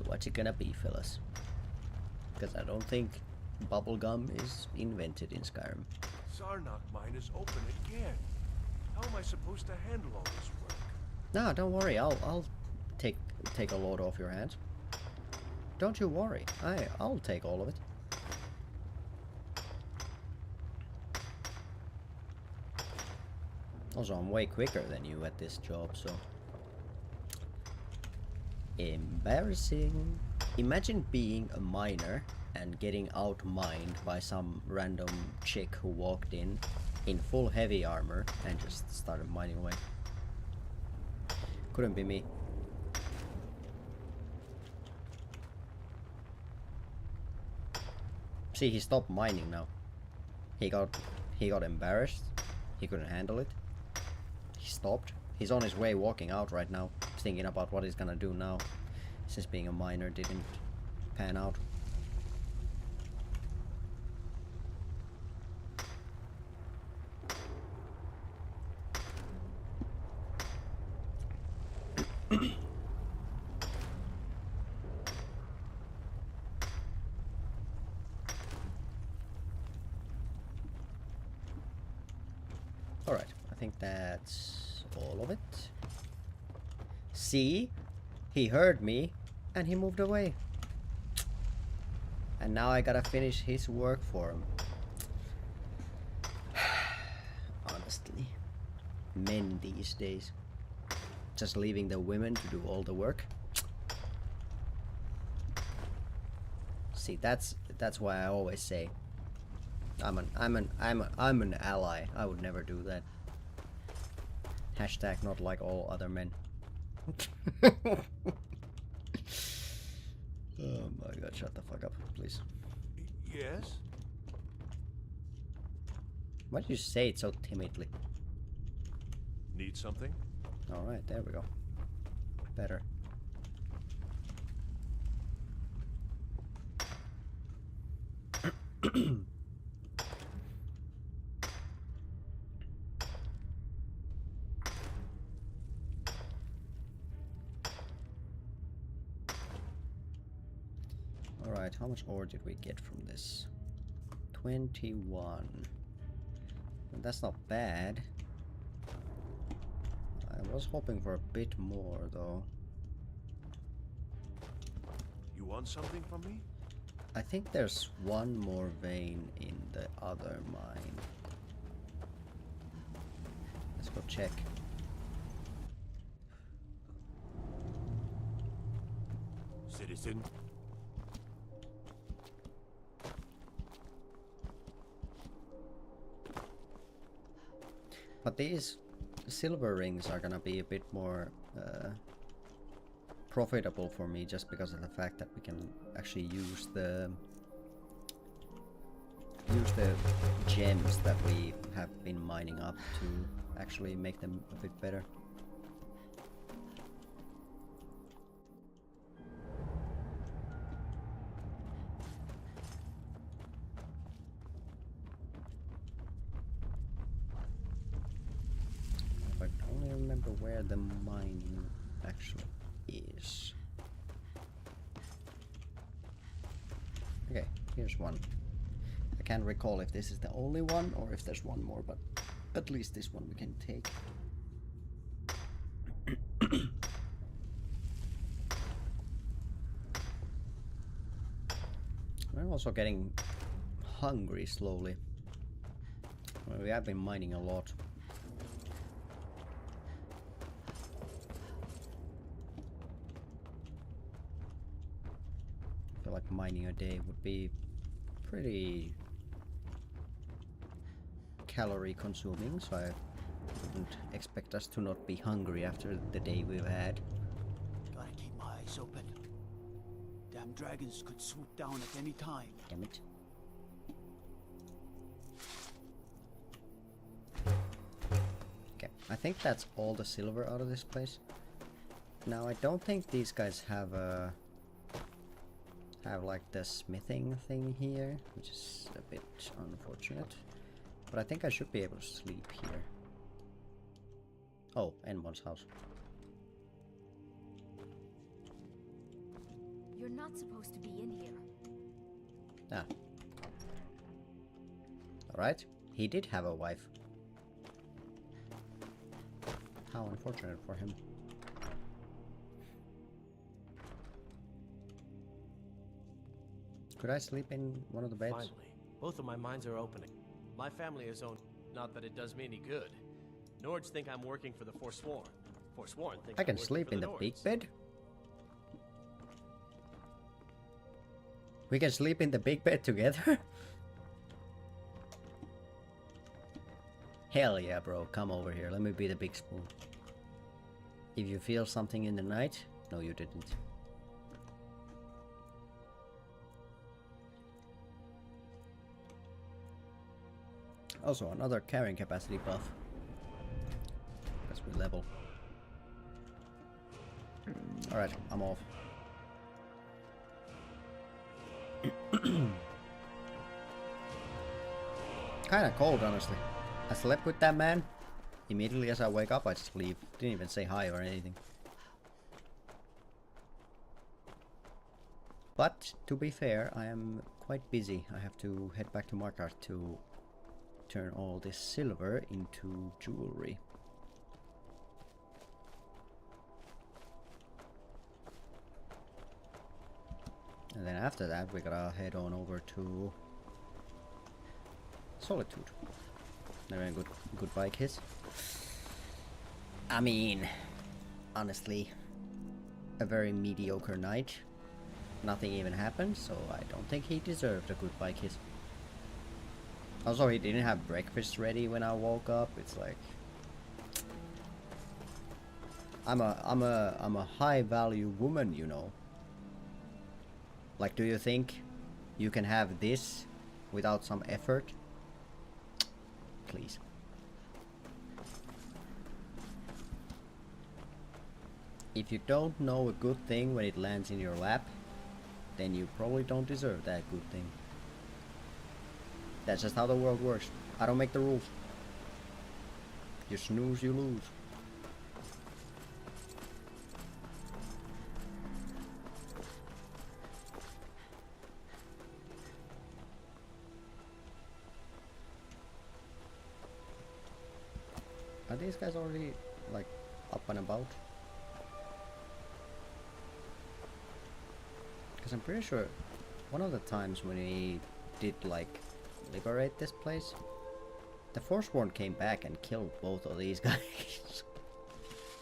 So what's it gonna be, fellas? Because I don't think bubblegum is invented in Skyrim. Sarnak mine is open again. How am I supposed to handle all this work? Nah, don't worry. I'll take a load off your hands. Don't you worry. I'll take all of it. Also, I'm way quicker than you at this job, so... Embarrassing. Imagine being a miner and getting out-mined by some random chick who walked in full heavy armor and just started mining away. Couldn't be me. See, he stopped mining now. He got embarrassed. He couldn't handle it. He stopped. He's on his way walking out right now, thinking about what he's gonna do now, since being a miner didn't pan out. Alright, I think that's all of it. See? He heard me and he moved away. And now I gotta finish his work for him. Honestly. Men these days. Just leaving the women to do all the work. See, that's why I always say I'm an ally. I would never do that. Hashtag not like all other men. Oh my god, shut the fuck up, please. Yes? Why did you say it so timidly? Need something? Alright, there we go. Better. Alright, how much ore did we get from this? 21. And that's not bad. I was hoping for a bit more, though. You want something from me? I think there's one more vein in the other mine. Let's go check. Citizen. But these silver rings are gonna be a bit more profitable for me just because of the fact that we can actually use the gems that we have been mining up to actually make them a bit better. I only remember where the mining actually is. Okay, here's one. I can't recall if this is the only one or if there's one more, but at least this one we can take. I'm also getting hungry slowly. Well, we have been mining a lot. I feel like mining a day would be pretty calorie consuming, so I wouldn't expect us to not be hungry after the day we've had. Gotta keep my eyes open. Damn dragons could swoop down at any time. Damn it. Okay, I think that's all the silver out of this place. Now I don't think these guys have like the smithing thing here, which is a bit unfortunate. But I think I should be able to sleep here. Oh, N1's house. not supposed to be in here. Ah. Alright. He did have a wife. How unfortunate for him. Could I sleep in one of the beds? Finally, both of my minds are opening. My family is owned. Not that it does me any good. Nords think I'm working for the Forsworn. Forsworn think I can I'm working sleep for in the Nords. big bed? We can sleep in the big bed together? Hell yeah, bro. Come over here. Let me be the big spoon. If you feel something in the night... No, you didn't. Also, another carrying capacity buff. As we level. Alright, I'm off. Kinda cold, honestly. I slept with that man. Immediately as I wake up, I just leave. Didn't even say hi or anything. But, to be fair, I am quite busy. I have to head back to Markarth to turn all this silver into jewelry. And then after that, we gotta head on over to Solitude. Never a goodbye kiss. I mean, honestly, a very mediocre night. Nothing even happened, so I don't think he deserved a goodbye kiss. Also, he didn't have breakfast ready when I woke up. It's like I'm a high value woman, you know. Like, do you think you can have this without some effort? Please. If you don't know a good thing when it lands in your lap, then you probably don't deserve that good thing. That's just how the world works. I don't make the rules. You snooze, you lose. Are these guys already, like, up and about? Because I'm pretty sure one of the times when we did, like, liberate this place, the Forsworn came back and killed both of these guys.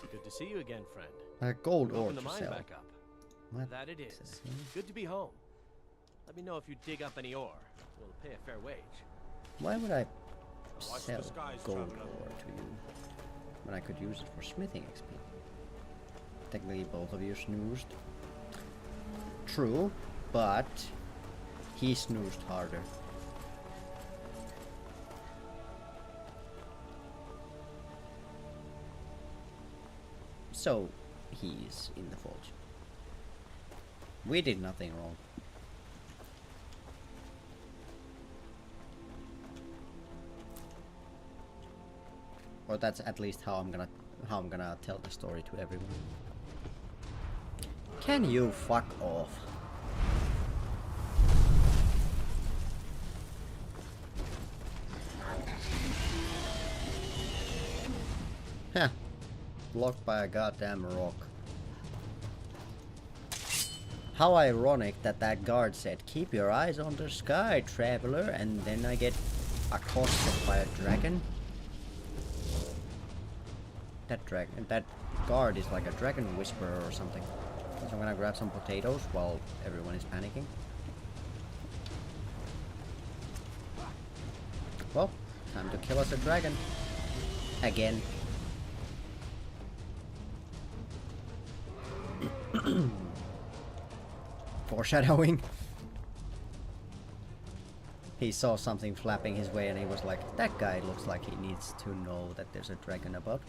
Good to see you again, friend. A gold ore Open the to mine sell. back up. What? That it is. Good to be home. Let me know if you dig up any ore. We'll pay a fair wage. Why would I Watch sell the skies, gold traveler. ore to you when I could use it for smithing XP? Technically both of you snoozed. True, but he snoozed harder. So, he's in the fault. We did nothing wrong. Or that's at least how I'm gonna tell the story to everyone. Can you fuck off? Huh. Blocked by a goddamn rock. How ironic that that guard said, "Keep your eyes on the sky, traveler," and then I get accosted by a dragon. That guard is like a dragon whisperer or something. So I'm gonna grab some potatoes while everyone is panicking. Well, time to kill us a dragon. Again. Foreshadowing. He saw something flapping his way and he was like, that guy looks like he needs to know that there's a dragon about.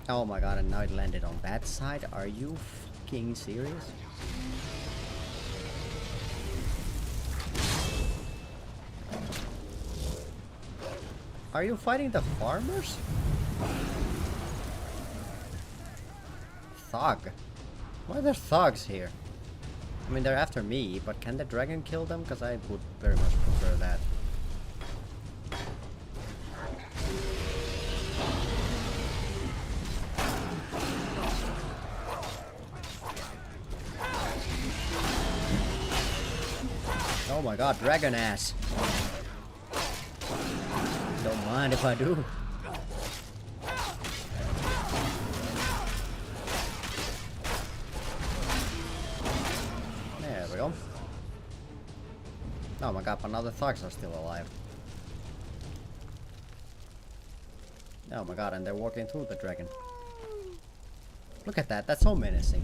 Oh my god, and now it landed on that side? Are you fucking serious? Are you fighting the farmers? thug? Why are there thugs here? I mean, they're after me, but can the dragon kill them? Because I would very much prefer that. Oh my god, dragon ass. Don't mind if I do. There we go. Oh my god, but now the thugs are still alive. Oh my god, and they're walking through the dragon. Look at that, that's so menacing.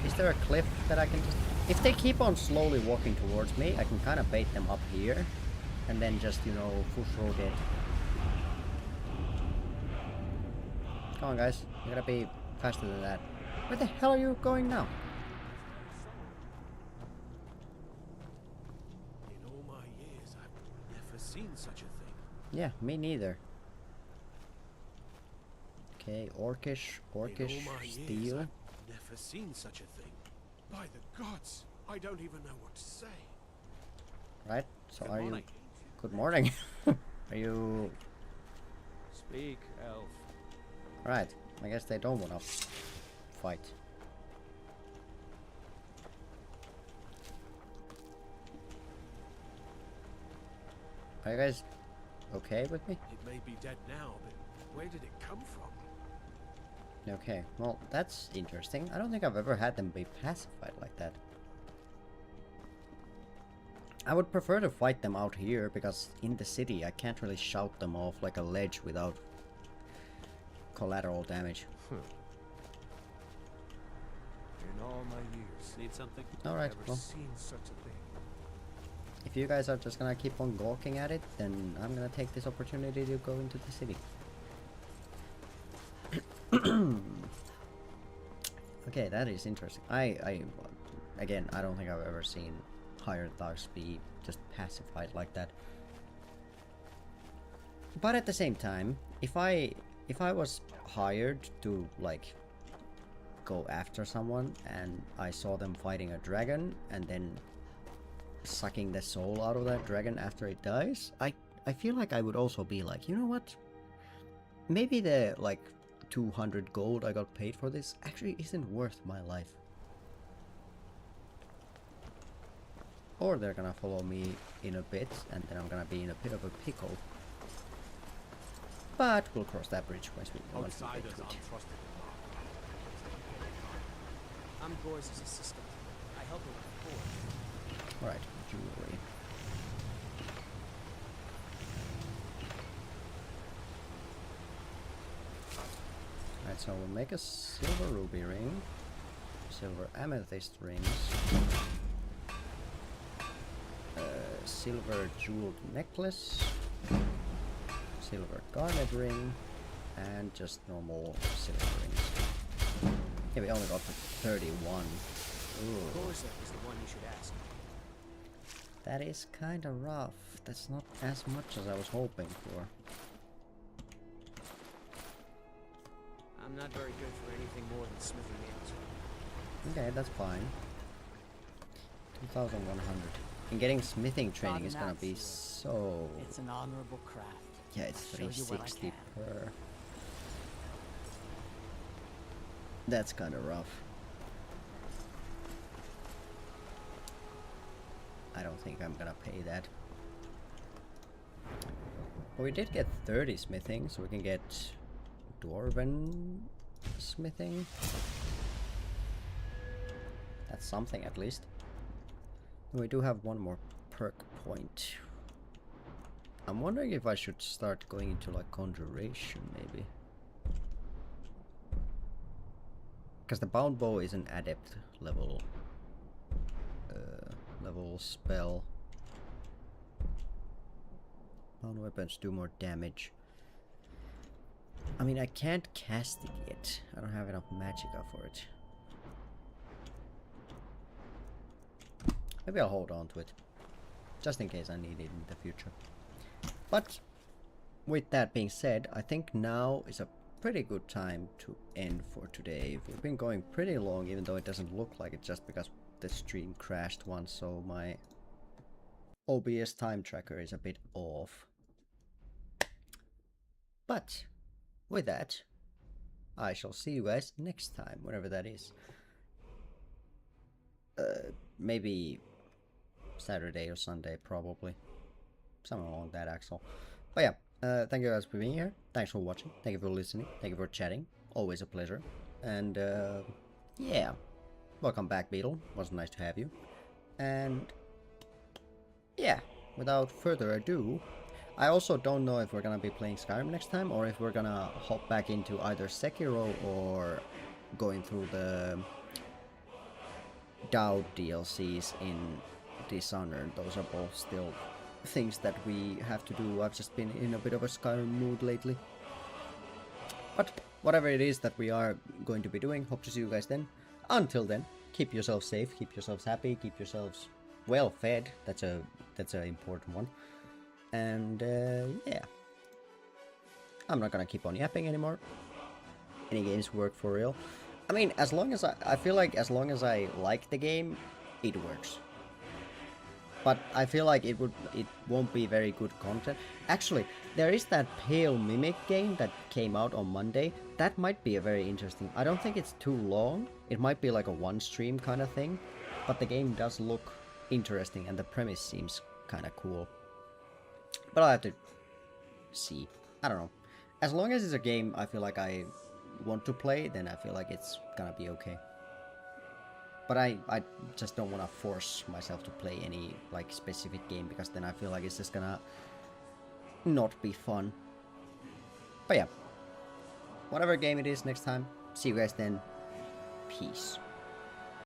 Is there a cliff that I can just... If they keep on slowly walking towards me, I can kind of bait them up here. And then just, you know, push road it. Come on guys, you gotta be faster than that. Where the hell are you going now? In all my years, I've never seen such a thing. Yeah, me neither. Okay, orcish In all my years, steel. I've never seen such a thing. By the gods, I don't even know what to say. Right, so Good are morning. you... Good morning. Are you... Speak, elf. Right, I guess they don't wanna fight. Are you guys okay with me? It may be dead now, but where did it come from? Okay, well, that's interesting. I don't think I've ever had them be pacified like that. I would prefer to fight them out here, because in the city I can't really shout them off like a ledge without collateral damage. In all my years, Need something? Alright, never well, seen such a thing. if you guys are just gonna keep on gawking at it, then I'm gonna take this opportunity to go into the city. Okay, that is interesting. Again, I don't think I've ever seen higher thugs be just pacified like that. But at the same time, if I was hired to like go after someone and I saw them fighting a dragon and then sucking the soul out of that dragon after it dies, I feel like I would also be like, you know what? Maybe the like 200 gold I got paid for this actually isn't worth my life. Or they're gonna follow me in a bit and then I'm gonna be in a bit of a pickle. But we'll cross that bridge once we get Outsiders to aren't it. trusted. I'm Gore's assistant. I help her with the board. Right, jewelry. Right, so we'll make a silver ruby ring, silver amethyst rings, silver jeweled necklace, silver garnet ring, and just normal silver rings. Yeah, we only got 31. Ooh. Gorza is the one you should ask. That is kinda rough. That's not as much as I was hoping for. I'm not very good for anything more than smithing nails. Okay, that's fine. 2,100. And getting smithing training is gonna be so... It's an honorable craft. Yeah, it's Show you what I 360 can. per. That's kinda rough. I don't think I'm gonna pay that. Well, we did get 30 smithing, so we can get dwarven smithing. That's something at least. We do have one more perk point. I'm wondering if I should start going into like conjuration maybe. Because the bound bow is an adept level spell. Bound weapons do more damage. I mean, I can't cast it yet. I don't have enough magicka for it. Maybe I'll hold on to it. Just in case I need it in the future. But with that being said, I think now is a pretty good time to end for today. We've been going pretty long, even though it doesn't look like it, just because the stream crashed once, so my OBS time tracker is a bit off. But with that, I shall see you guys next time, whenever that is. Maybe Saturday or Sunday, probably. Something along that axle. But yeah, thank you guys for being here. Thanks for watching. Thank you for listening. Thank you for chatting. Always a pleasure. And yeah, welcome back, Beetle. Was nice to have you. And yeah, without further ado, I also don't know if we're gonna be playing Skyrim next time, or if we're gonna hop back into either Sekiro or going through the Dowd DLCs in Dishonored. Those are both still things that we have to do. I've just been in a bit of a Skyrim mood lately. But whatever it is that we are going to be doing, hope to see you guys then. Until then, keep yourselves safe, keep yourselves happy, keep yourselves well fed. That's an important one. And yeah, I'm not gonna keep on yapping anymore. Any games work for real. I mean, as long as I feel like as long as I like the game, it works. But I feel like it won't be very good content. Actually, there is that Pale Mimic game that came out on Monday. That might be a very interesting. I don't think it's too long. It might be like a one stream kind of thing, but the game does look interesting and the premise seems kind of cool. But I'll have to see. I don't know. As long as it's a game I feel like I want to play, then I feel like it's gonna be okay. But I just don't want to force myself to play any like specific game, because then I feel like it's just gonna not be fun. But yeah, whatever game it is next time, see you guys then. Peace.